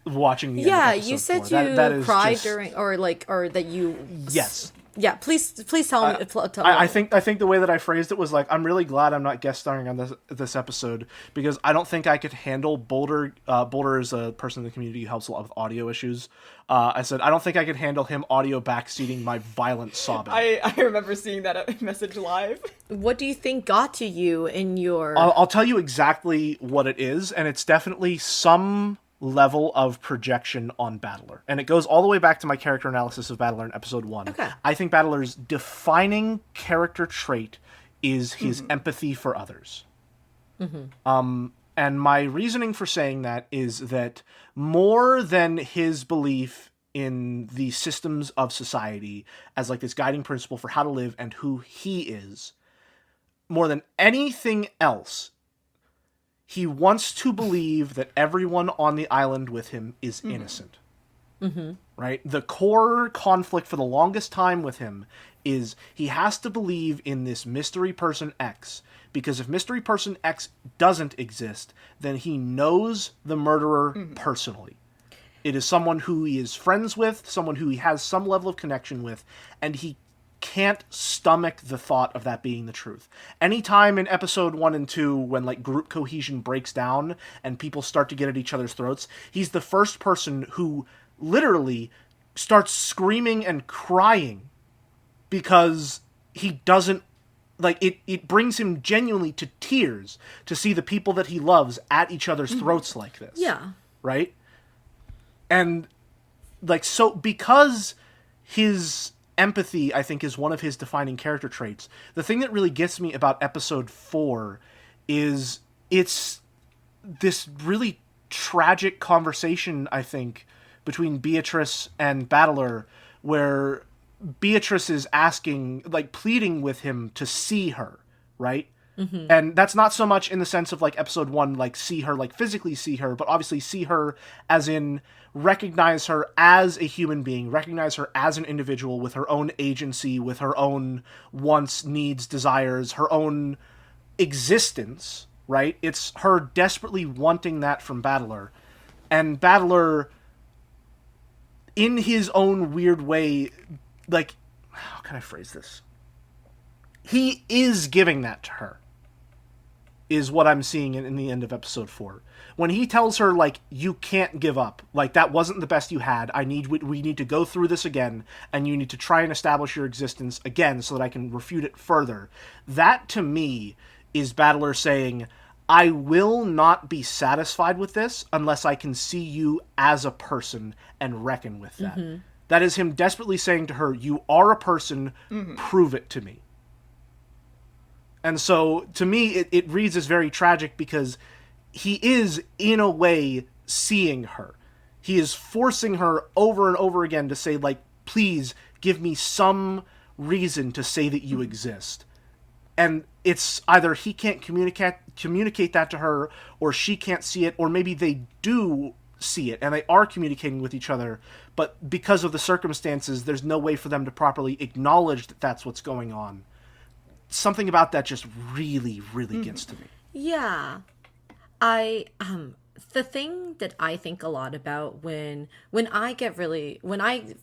watching the end of episode you said 4. you cried during, or that you. Yes. Yeah, please tell me. I think the way that I phrased it was I'm really glad I'm not guest starring on this episode, because I don't think I could handle Boulder. Boulder is a person in the community who helps a lot with audio issues. I said I don't think I could handle him audio backseating my violent sobbing. I remember seeing that message live. What do you think got to you in your? I'll tell you exactly what it is, and it's definitely some level of projection on Battler. And it goes all the way back to my character analysis of Battler in episode 1. Okay. I think Battler's defining character trait is his empathy for others. And my reasoning for saying that is that more than his belief in the systems of society as this guiding principle for how to live and who he is, more than anything else, he wants to believe that everyone on the island with him is innocent. Right? The core conflict for the longest time with him is he has to believe in this mystery person X, because if mystery person X doesn't exist, then he knows the murderer personally. It is someone who he is friends with, someone who he has some level of connection with, and he can't stomach the thought of that being the truth. Anytime in episode 1 and 2, when group cohesion breaks down and people start to get at each other's throats, he's the first person who literally starts screaming and crying because he doesn't it brings him genuinely to tears to see the people that he loves at each other's throats like this. Yeah. Right? And so because his empathy, I think, is one of his defining character traits. The thing that really gets me about episode 4 is it's this really tragic conversation, I think, between Beatrice and Battler, where Beatrice is asking, pleading with him to see her, right? And that's not so much in the sense of, like, episode 1, like, see her, like, physically see her, but obviously see her as in recognize her as a human being, recognize her as an individual with her own agency, with her own wants, needs, desires, her own existence, right? It's her desperately wanting that from Battler. And Battler, in his own weird way, like, how can I phrase this? He is giving that to her, is what I'm seeing in the end of episode 4. When he tells her, like, you can't give up, like, that wasn't the best you had, we need to go through this again, and you need to try and establish your existence again so that I can refute it further. That, to me, is Battler saying, I will not be satisfied with this unless I can see you as a person and reckon with that. That is him desperately saying to her, you are a person, prove it to me. And so, to me, it reads as very tragic because he is, in a way, seeing her. He is forcing her over and over again to say, like, please give me some reason to say that you exist. And it's either he can't communicate that to her, or she can't see it, or maybe they do see it, and they are communicating with each other, but because of the circumstances, there's no way for them to properly acknowledge that that's what's going on. Something about that just really, really gets to me. Yeah. The thing that I think a lot about when I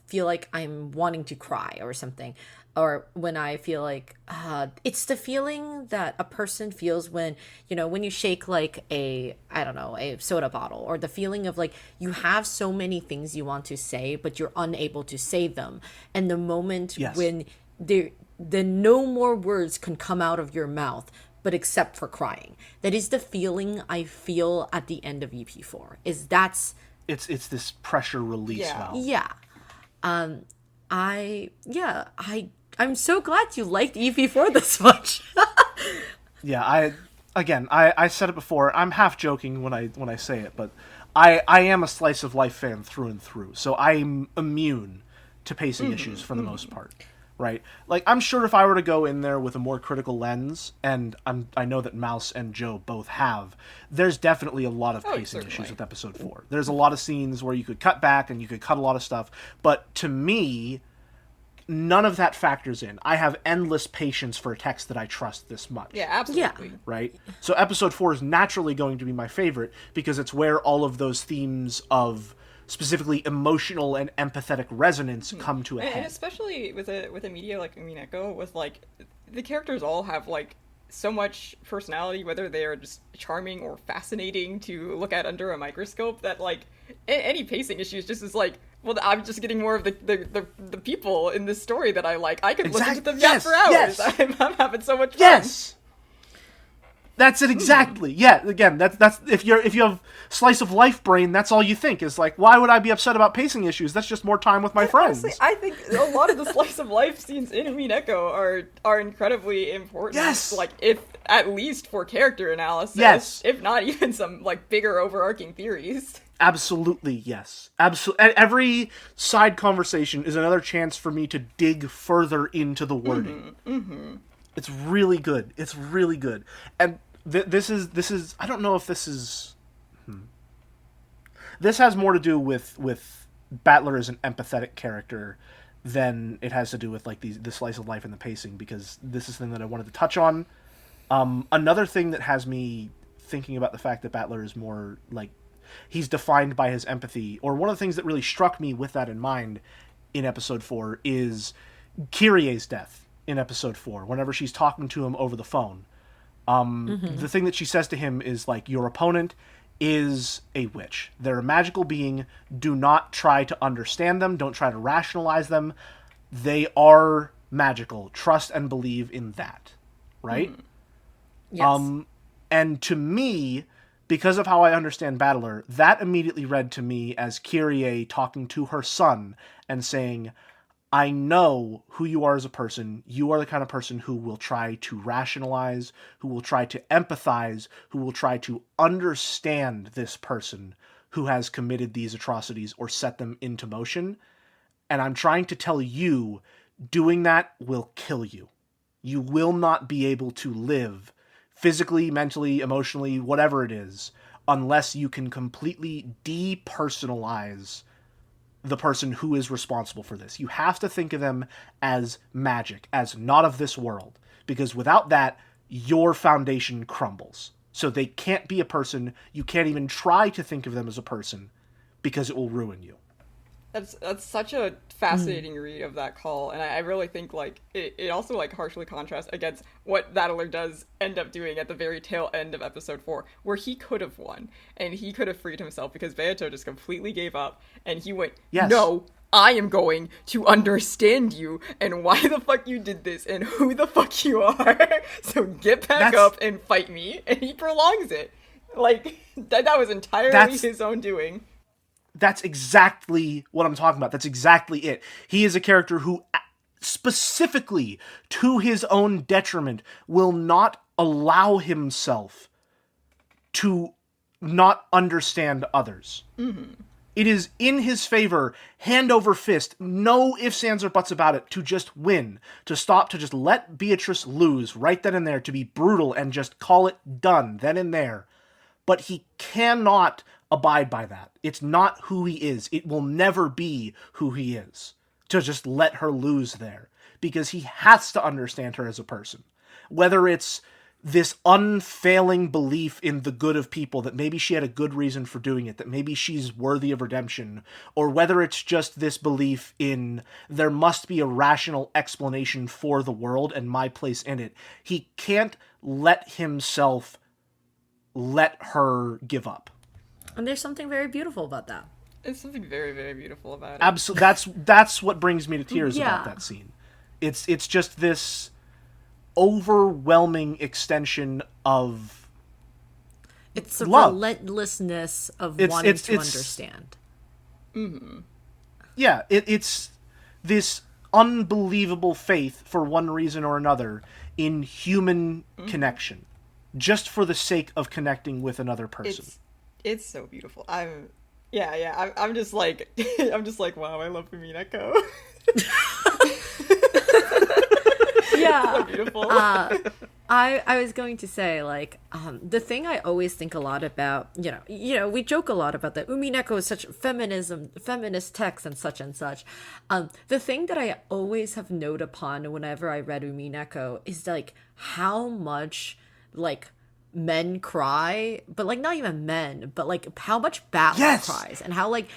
feel like I'm wanting to cry or something, or when I feel like, it's the feeling that a person feels when you shake like a soda bottle, or the feeling of like you have so many things you want to say, but you're unable to say them. And the moment when then no more words can come out of your mouth, but except for crying. That is the feeling I feel at the end of EP4. It's this pressure release valve. Yeah. I'm so glad you liked EP4 this much. Yeah, I said it before. I'm half joking when I say it, but I am a slice of life fan through and through. So I'm immune to pacing issues for the most part. Right? Like, I'm sure if I were to go in there with a more critical lens, and I know that Mouse and Joe both have, there's definitely a lot of pacing issues with episode 4. There's a lot of scenes where you could cut back and you could cut a lot of stuff, but to me, none of that factors in. I have endless patience for a text that I trust this much. Yeah, absolutely. Yeah. Right? So episode 4 is naturally going to be my favorite because it's where all of those themes of specifically emotional and empathetic resonance come to a head. And especially with a media like Umineko, with like the characters all have like so much personality, whether they are just charming or fascinating to look at under a microscope, that like any pacing issues just is like, well, I'm just getting more of the people in this story that I like. I could listen to them for hours. Yes. I'm having so much fun. Yes. That's it exactly. Yeah, again, that's if you have slice of life brain, that's all you think is like, why would I be upset about pacing issues? That's just more time with my friends. Honestly, I think a lot of the slice of life scenes in Umineko are incredibly important. Yes. Like, if at least for character analysis. Yes. If not even some like bigger overarching theories. Absolutely, yes. Absolutely. Every side conversation is another chance for me to dig further into the wording. It's really good. It's really good. And this is I don't know if this is this has more to do with Battler as an empathetic character than it has to do with like the slice of life and the pacing, because this is something that I wanted to touch on. Another thing that has me thinking about the fact that Battler is more like he's defined by his empathy, or one of the things that really struck me with that in mind in episode 4 is Kyrie's death in episode 4, whenever she's talking to him over the phone. The thing that she says to him is like, your opponent is a witch. They're a magical being. Do not try to understand them. Don't try to rationalize them. They are magical. Trust and believe in that. Right? Yes. And to me, because of how I understand Battler, that immediately read to me as Kyrie talking to her son and saying, I know who you are as a person. You are the kind of person who will try to rationalize, who will try to empathize, who will try to understand this person who has committed these atrocities or set them into motion. And I'm trying to tell you, doing that will kill you. You will not be able to live physically, mentally, emotionally, whatever it is, unless you can completely depersonalize the person who is responsible for this. You have to think of them as magic, as not of this world, because without that, your foundation crumbles. So they can't be a person. You can't even try to think of them as a person, because it will ruin you. That's such a fascinating read of that call, and I really think like it also like harshly contrasts against what Battler does end up doing at the very tail end of episode 4, where he could have won and he could have freed himself because Beato just completely gave up and he went, yes. No, I am going to understand you and why the fuck you did this and who the fuck you are. So get back up and fight me, and he prolongs it. Like that was entirely his own doing. That's exactly what I'm talking about. That's exactly it. He is a character who, specifically to his own detriment, will not allow himself to not understand others. Mm-hmm. It is in his favor, hand over fist, no ifs, ands, or buts about it, to just win, to stop, to just let Beatrice lose right then and there, to be brutal and just call it done then and there. But he cannot abide by that. It's not who he is. It will never be who he is to just let her lose there, because he has to understand her as a person. Whether it's this unfailing belief in the good of people, that maybe she had a good reason for doing it, that maybe she's worthy of redemption, or whether it's just this belief in there must be a rational explanation for the world and my place in it, he can't let himself let her give up. And there's something very beautiful about that. It's something very, very beautiful about it. Absolutely, that's what brings me to tears about that scene. It's just this overwhelming extension of it's the love. Relentlessness of wanting to understand. Mm-hmm. Yeah, it's this unbelievable faith for one reason or another in human connection, just for the sake of connecting with another person. It's so beautiful. I'm just like I'm just like, wow, I love Umineko. Yeah. So beautiful. I was going to say, like, the thing I always think a lot about, you know, we joke a lot about that Umineko is such feminist text and such and such. The thing that I always have note upon whenever I read Umineko is like how much like men cry, but like not even men, but like how much Battler cries, and how like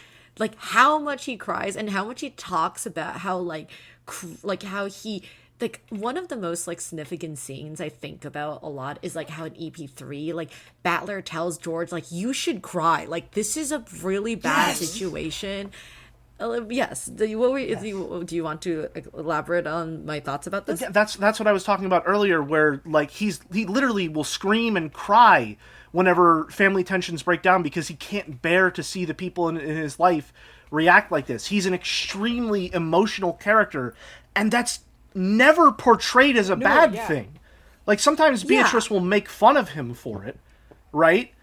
how much he cries, and how much he talks about how like how he like one of the most like significant scenes I think about a lot is like how in EP3 like Battler tells George like you should cry, like this is a really bad situation. Yes. Do you want to elaborate on my thoughts about this? Yeah, that's what I was talking about earlier, where like he literally will scream and cry whenever family tensions break down because he can't bear to see the people in his life react like this. He's an extremely emotional character, and that's never portrayed as a bad thing. Like sometimes Beatrice will make fun of him for it, right?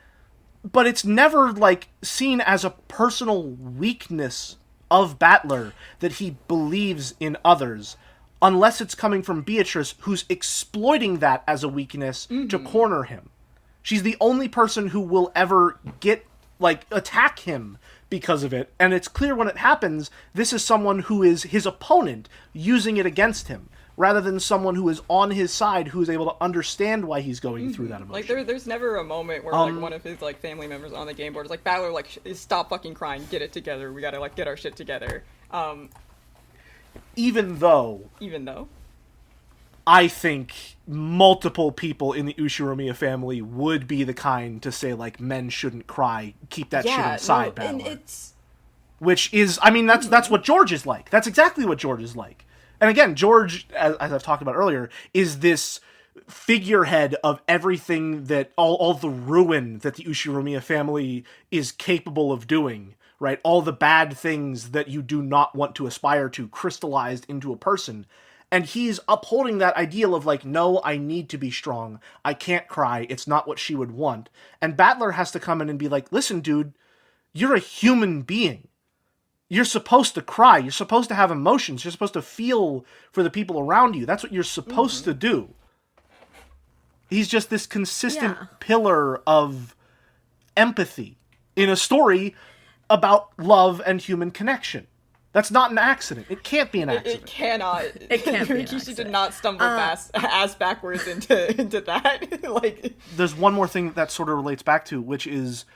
But it's never like seen as a personal weakness of Battler that he believes in others, unless it's coming from Beatrice, who's exploiting that as a weakness to corner him. She's the only person who will ever attack him because of it, and it's clear when it happens, this is someone who is his opponent using it against him, rather than someone who is on his side, who is able to understand why he's going through that emotion. Like, there's never a moment where, like, one of his, like, family members on the game board is like, Battler, like, stop fucking crying, get it together, we gotta, like, get our shit together. Even though I think multiple people in the Ushiromiya family would be the kind to say, like, men shouldn't cry, keep that shit inside, Battler. And it's... Which is, I mean, that's what George is like. That's exactly what George is like. And again, George, as I've talked about earlier, is this figurehead of everything that, all the ruin that the Ushiromiya family is capable of doing, right? All the bad things that you do not want to aspire to crystallized into a person. And he's upholding that ideal of like, no, I need to be strong. I can't cry. It's not what she would want. And Battler has to come in and be like, listen, dude, you're a human being. You're supposed to cry. You're supposed to have emotions. You're supposed to feel for the people around you. That's what you're supposed to do. He's just this consistent Yeah. pillar of empathy in a story about love and human connection. That's not an accident. It can't be an accident. It cannot. It can't be an Rikishi accident. did not stumble ass backwards into that. Like, There's one more thing that sort of relates back to, which is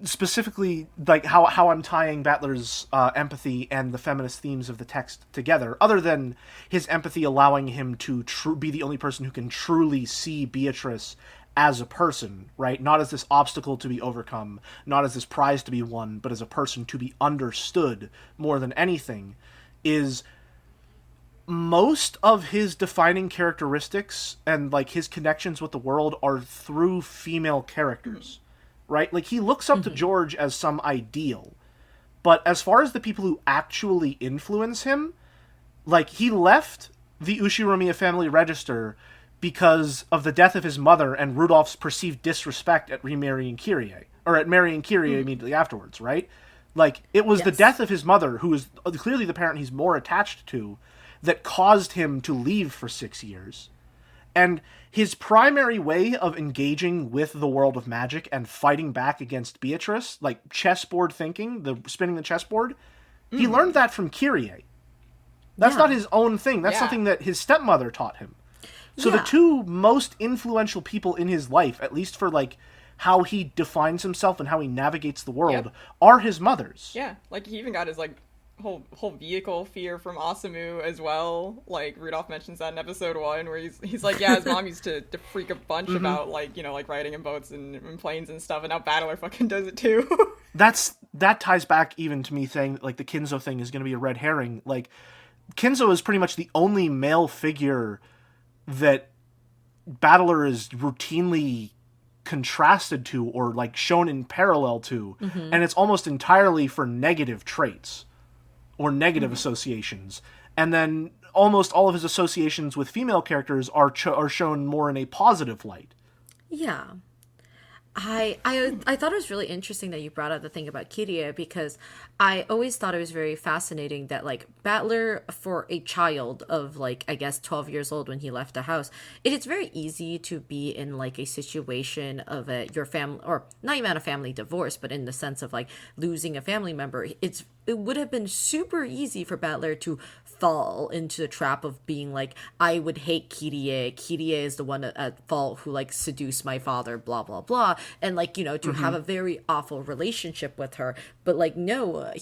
specifically like how I'm tying Battler's empathy and the feminist themes of the text together, other than his empathy allowing him to be the only person who can truly see Beatrice as a person, right? Not as this obstacle to be overcome, not as this prize to be won, but as a person to be understood more than anything, is most of his defining characteristics and like his connections with the world are through female characters, right? Like he looks up to George as some ideal, but as far as the people who actually influence him, like he left the Ushiromiya family register because of the death of his mother and Rudolph's perceived disrespect at remarrying Kyrie, or at marrying Kyrie immediately afterwards, right? Like, it was the death of his mother, who is clearly the parent he's more attached to, that caused him to leave for 6 years. And his primary way of engaging with the world of magic and fighting back against Beatrice, like chessboard thinking, the spinning the chessboard, he learned that from Kyrie. That's not his own thing. That's something that his stepmother taught him. So the two most influential people in his life, at least for like how he defines himself and how he navigates the world, are his mothers. yeah, like he even got his like whole vehicle fear from Osamu as well. Like Rudolph mentions that in episode 1, where he's like, yeah, his mom used to freak a bunch about like, you know, like riding in boats and planes and stuff, and now Battler fucking does it too. That ties back even to me saying like the Kinzo thing is going to be a red herring. Like Kinzo is pretty much the only male figure that Battler is routinely contrasted to or like shown in parallel to, and it's almost entirely for negative traits or negative associations, and then almost all of his associations with female characters are shown more in a positive light. Yeah. I thought it was really interesting that you brought up the thing about Kirie, because I always thought it was very fascinating that like Battler, for a child of like I guess 12 years old when he left the house, it's very easy to be in like a situation of your family, or not even a family divorce, but in the sense of like losing a family member. It would have been super easy for Battler to fall into the trap of being like, I would hate Kirie. Kirie is the one at fault who like seduced my father, blah, blah, blah. And like, you know, to have a very awful relationship with her. But like, no,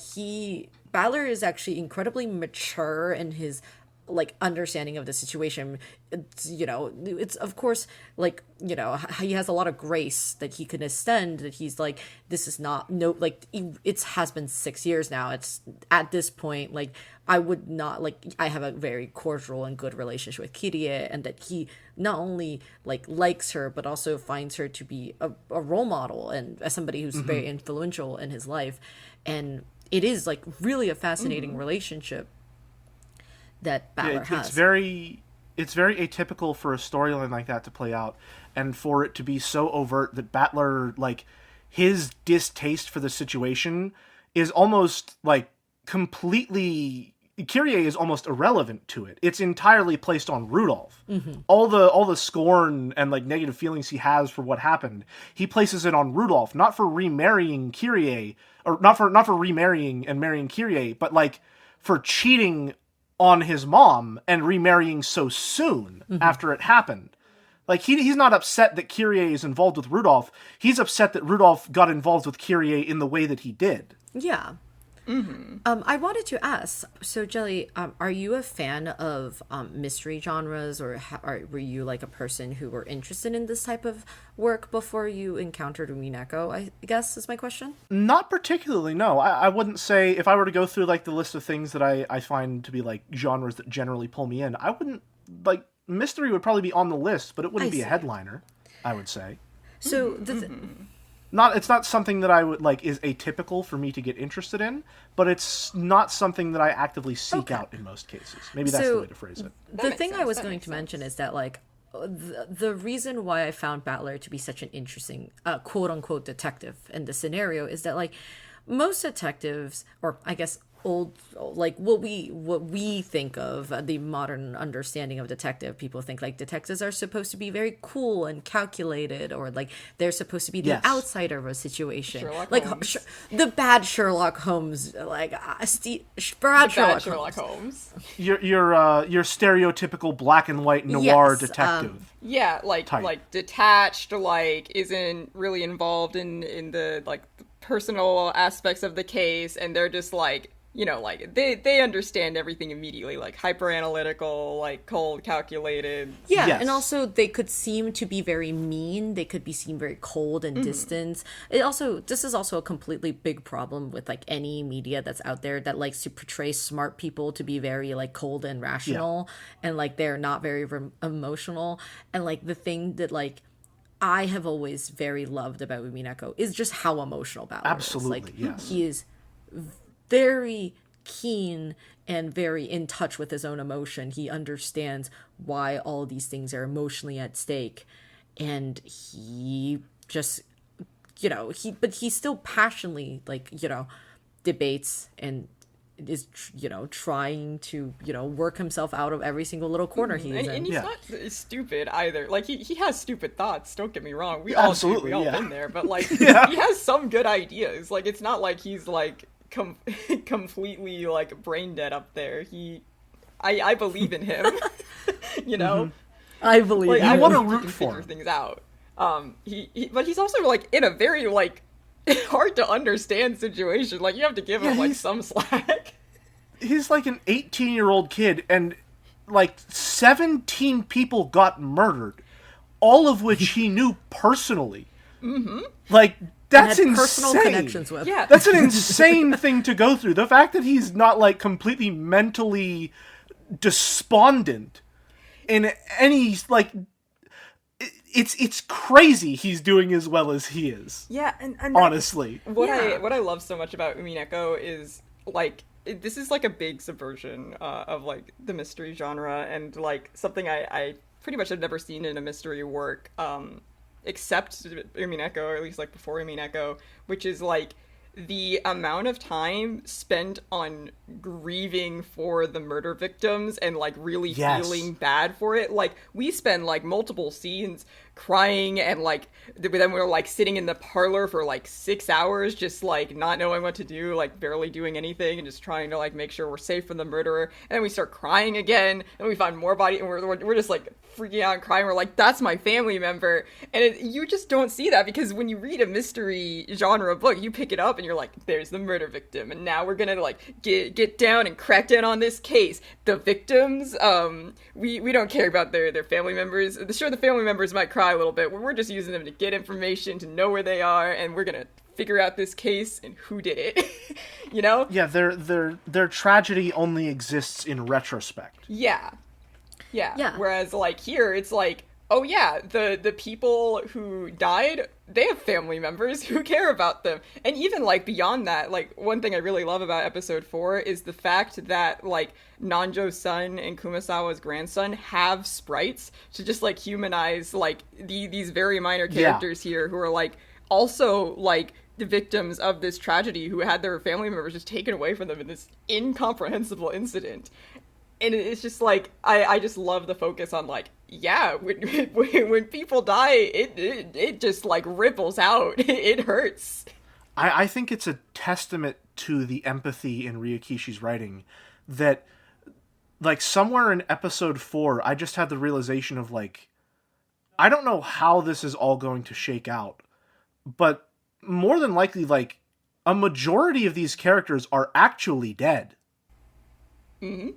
Battler is actually incredibly mature in his like understanding of the situation. It's, you know, it's of course like, you know, he has a lot of grace that he can extend, that he's like, this is not like it has been 6 years now. It's at this point like I would not like, I have a very cordial and good relationship with Kirie, and that he not only like likes her but also finds her to be a role model and as somebody who's very influential in his life. And it is like really a fascinating relationship that Battler has. It's very atypical for a storyline like that to play out, and for it to be so overt that Battler, like, his distaste for the situation is almost like completely, Kyrie is almost irrelevant to it. It's entirely placed on Rudolph. All the scorn and like negative feelings he has for what happened, he places it on Rudolph, not for remarrying Kyrie, or not for remarrying and marrying Kyrie, but like for cheating on his mom and remarrying so soon after it happened. Like, he's not upset that Kyrie is involved with Rudolph. He's upset that Rudolph got involved with Kyrie in the way that he did. Yeah. I wanted to ask, so Jelly, are you a fan of mystery genres, or were you like a person who were interested in this type of work before you encountered Umineko, I guess is my question? Not particularly, no. I wouldn't say, if I were to go through like the list of things that I find to be like genres that generally pull me in, I wouldn't, like, mystery would probably be on the list, but it wouldn't be a headliner, I would say. So It's not something that I would like is atypical for me to get interested in, but it's not something that I actively seek out in most cases. Maybe that's the way to phrase it. The thing I was going to mention is that like the reason why I found Battler to be such an interesting quote unquote detective in the scenario is that like most detectives, or I guess old, like what we think of the modern understanding of detective. People think like detectives are supposed to be very cool and calculated, or like they're supposed to be the Yes. outsider of a situation, Sherlock like Holmes. the bad Sherlock Holmes, like Bad Sherlock Holmes. Your stereotypical black and white noir Yes, detective. Yeah, like Type. like detached, like isn't really involved in the like the personal aspects of the case, and they're just like, you know, like they understand everything immediately, like hyper analytical, like cold, calculated. Yeah, Yes. and also they could seem to be very mean. They could be seen very cold and distant. This is also a completely big problem with like any media that's out there that likes to portray smart people to be very like cold and rational, and like they're not very emotional. And like the thing that like I have always very loved about Umineko is just how emotional Bauer Absolutely, is. Like yes. he is very keen and very in touch with his own emotion. He understands why all these things are emotionally at stake, and he just, you know, he still passionately, like, you know, debates and is, you know, trying to, you know, work himself out of every single little corner he's in. And he's Yeah. not stupid either. Like he has stupid thoughts. Don't get me wrong. We all do. Absolutely, We all yeah. been there. But like Yeah. he has some good ideas. Like it's not like he's like completely like brain dead up there. I believe in him. You know. I believe Like You I wanna believe he root can for figure him. things out. But he's also like in a very like hard to understand situation. Like you have to give him Yeah, like he's- some slack. He's like an 18-year-old kid, and like 17 people got murdered, all of which he knew personally. Mm-hmm. Like that's had insane. personal connections with. Yeah. That's an insane thing to go through. The fact that he's not like completely mentally despondent in any like it's crazy he's doing as well as he is. Yeah, and Honestly. what Yeah. I love so much about Umineko is like this is like a big subversion of like the mystery genre, and like something I pretty much have never seen in a mystery work except Umineko, or at least like before Umineko, which is like the amount of time spent on grieving for the murder victims and like really Yes. feeling bad for it. Like we spend like multiple scenes crying, and like then we're like sitting in the parlor for like 6 hours just like not knowing what to do, like barely doing anything, and just trying to like make sure we're safe from the murderer. And then we start crying again, and we find more body, and we're just like freaking out and crying. We're like, that's my family member. And you just don't see that, because when you read a mystery genre book, you pick it up and you're like, there's the murder victim, and now we're gonna like get down and crack down on this case. The victims, we don't care about their family members. Sure, the family members might cry a little bit. We're just using them to get information, to know where they are, and we're gonna figure out this case and who did it. You know? Yeah, their tragedy only exists in retrospect. Yeah. Yeah. Whereas like here, it's like, oh yeah, the people who died, they have family members who care about them. And even like beyond that, like one thing I really love about episode 4 is the fact that like Nanjo's son and Kumasawa's grandson have sprites to just like humanize like these very minor characters here who are like also like the victims of this tragedy, who had their family members just taken away from them in this incomprehensible incident. And it's just like, I just love the focus on like, yeah, when people die, it just like ripples out. It hurts. I think it's a testament to the empathy in Ryukishi's writing that, like, somewhere in episode 4, I just had the realization of, like, I don't know how this is all going to shake out, but more than likely, like, a majority of these characters are actually dead. Mm-hmm.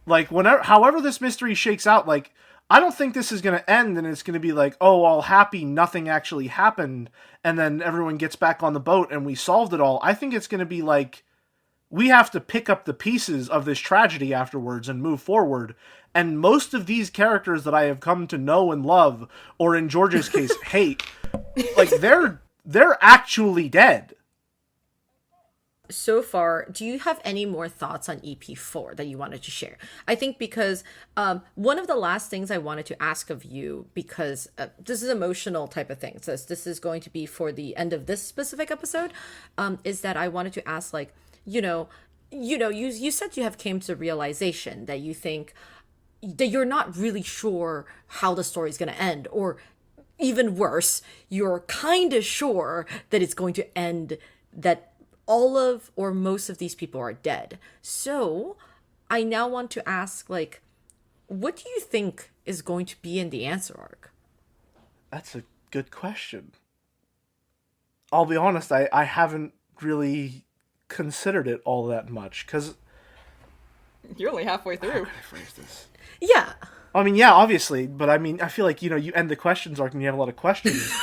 Like, however this mystery shakes out, like, I don't think this is going to end and it's going to be like, oh, all happy, nothing actually happened, and then everyone gets back on the boat and we solved it all. I think it's going to be like, we have to pick up the pieces of this tragedy afterwards and move forward. And most of these characters that I have come to know and love, or in George's case, hate, like, they're actually dead. So far, do you have any more thoughts on EP4 that you wanted to share? I think because one of the last things I wanted to ask of you, because this is emotional type of thing, so this is going to be for the end of this specific episode, is that I wanted to ask, like, you know, you said you have came to the realization that you think that you're not really sure how the story's going to end, or even worse, you're kind of sure that it's going to end that all of or most of these people are dead. So I now want to ask, like, what do you think is going to be in the answer arc? That's a good question. I'll be honest, I haven't really considered it all that much, because... You're only halfway How through. can I phrase this? Yeah. I mean, yeah, obviously, but I mean, I feel like, you end the questions arc and you have a lot of questions.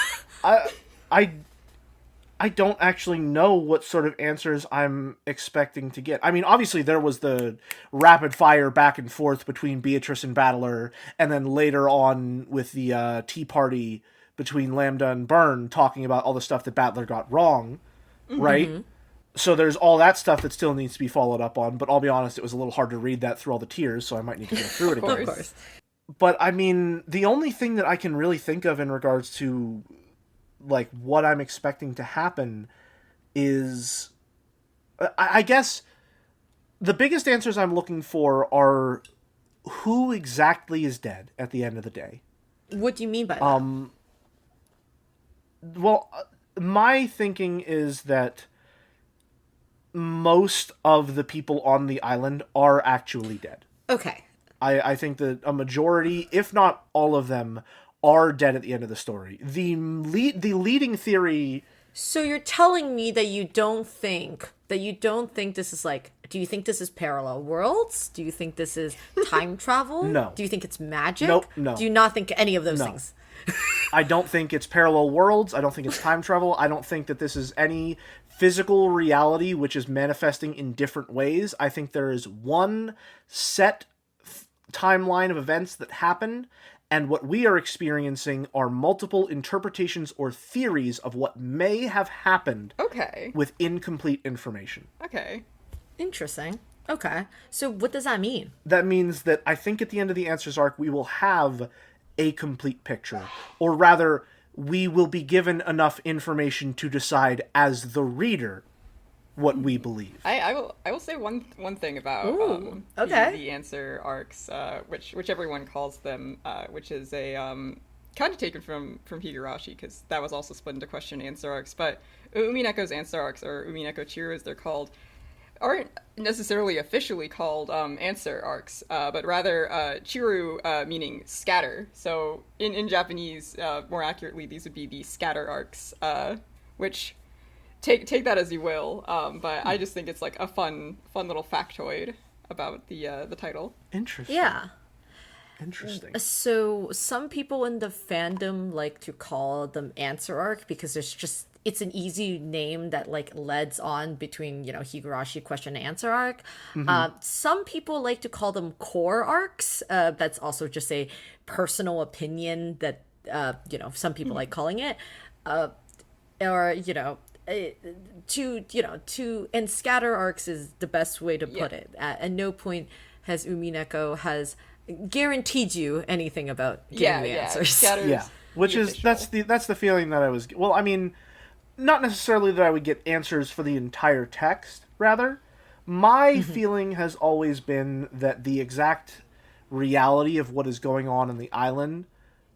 I don't actually know what sort of answers I'm expecting to get. I mean, obviously there was the rapid fire back and forth between Beatrice and Battler, and then later on with the tea party between Lambda and Byrne talking about all the stuff that Battler got wrong, right? So there's all that stuff that still needs to be followed up on, but I'll be honest, it was a little hard to read that through all the tears, so I might need to go through it again. Of course. But I mean, the only thing that I can really think of in regards to, like, what I'm expecting to happen is, I guess the biggest answers I'm looking for are who exactly is dead at the end of the day. What do you mean by that? Well, my thinking is that most of the people on the island are actually dead. Okay. I think that a majority, if not all of them, are dead at the end of the story. The leading theory... So you're telling me that you don't think this is like, do you think this is parallel worlds? Do you think this is time travel? No. Do you think it's magic? Nope, no. Do you not think any of those things? I don't think it's parallel worlds. I don't think it's time travel. I don't think that this is any physical reality which is manifesting in different ways. I think there is one set timeline of events that happen, and what we are experiencing are multiple interpretations or theories of what may have happened Okay. with incomplete information. Okay. Interesting. Okay. So what does that mean? That means that I think at the end of the Answers arc, we will have a complete picture. Or rather, we will be given enough information to decide as the reader what we believe. I will say one thing about Ooh, okay. the answer arcs, which everyone calls them, which is a kind of taken from Higurashi, because that was also split into question and answer arcs. But Umineko's answer arcs, or Umineko Chiru as they're called, aren't necessarily officially called answer arcs, but rather Chiru meaning scatter. So in Japanese, more accurately, these would be the scatter arcs, which take that as you will. But I just think it's like a fun little factoid about the title. Interesting. Yeah. Interesting. So some people in the fandom like to call them answer arc because it's an easy name that like leads on between, Higurashi question and answer arc. Some people like to call them core arcs. That's also just a personal opinion that, some people like calling it. And scatter arcs is the best way to put it. At no point has Umineko has guaranteed you anything about getting the answers. Scatter's Yeah, which is that's the feeling that I was. Well, I mean, not necessarily that I would get answers for the entire text. Rather, my feeling has always been that the exact reality of what is going on in the island,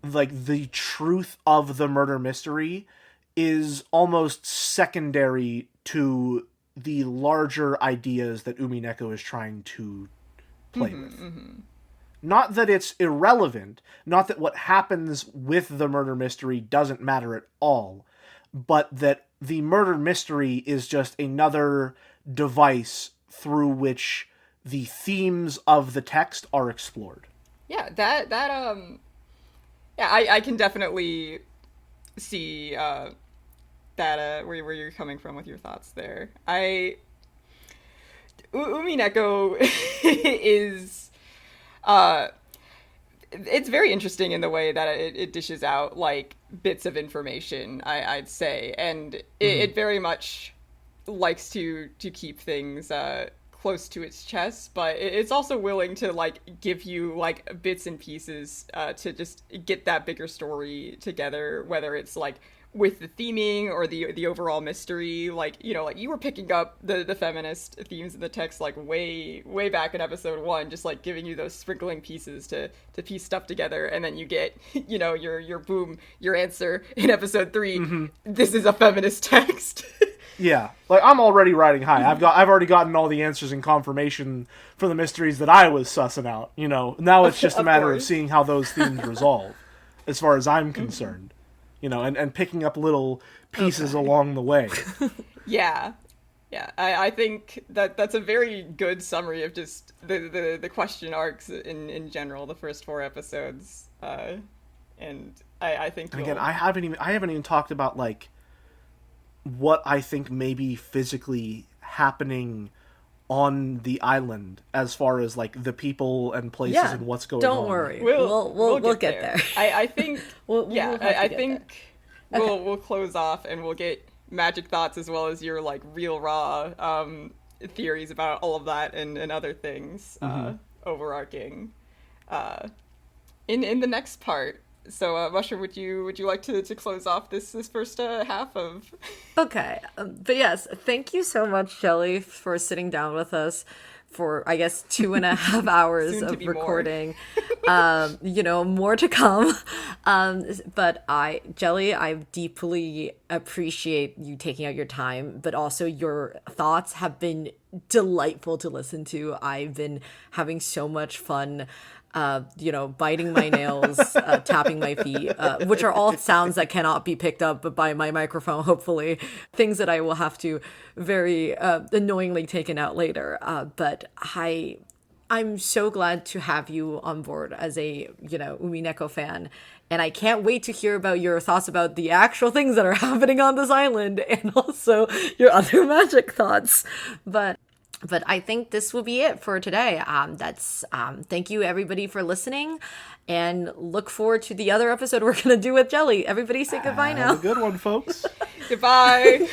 like the truth of the murder mystery, is almost secondary to the larger ideas that Umineko is trying to play with. Not that it's irrelevant, not that what happens with the murder mystery doesn't matter at all, but that the murder mystery is just another device through which the themes of the text are explored. Yeah, I can definitely see that where you're coming from with your thoughts there. Umineko is it's very interesting in the way that it dishes out like bits of information, I'd say, and it very much likes to keep things close to its chest, but it's also willing to like give you like bits and pieces to just get that bigger story together, whether it's like with the theming or the overall mystery. Like, you know, like you were picking up the feminist themes in the text like way back in episode 1, just like giving you those sprinkling pieces to piece stuff together, and then you get, you know, your answer in episode 3. This is a feminist text. Yeah, like I'm already riding high. I've already gotten all the answers and confirmation for the mysteries that I was sussing out. You know, now it's just a matter of seeing how those themes resolve, as far as I'm concerned. You know, and picking up little pieces along the way. Yeah. I think that's a very good summary of just the question arcs in general, the first 4 episodes. And I think. And again, I haven't even talked about like what I think may be physically happening on the island as far as like the people and places and what's going on. Don't worry. We'll get there. I think I think there. we'll close off and we'll get magic thoughts as well as your like real raw theories about all of that and other things overarching in the next part. So, Mushroom, would you like to close off this first half of? Okay, but yes, thank you so much, Shelly, for sitting down with us for, I guess, 2.5 hours of recording. You know, more to come. But Jelly, I deeply appreciate you taking out your time, but also your thoughts have been delightful to listen to. I've been having so much fun. You know, biting my nails, tapping my feet, which are all sounds that cannot be picked up by my microphone, hopefully. Things that I will have to very annoyingly taken out later. But I'm so glad to have you on board as a, you know, Umineko fan. And I can't wait to hear about your thoughts about the actual things that are happening on this island and also your other magic thoughts. But I think this will be it for today. Thank you everybody for listening, and look forward to the other episode we're gonna do with Jelly. Everybody say goodbye now. Have a good one, folks. Goodbye.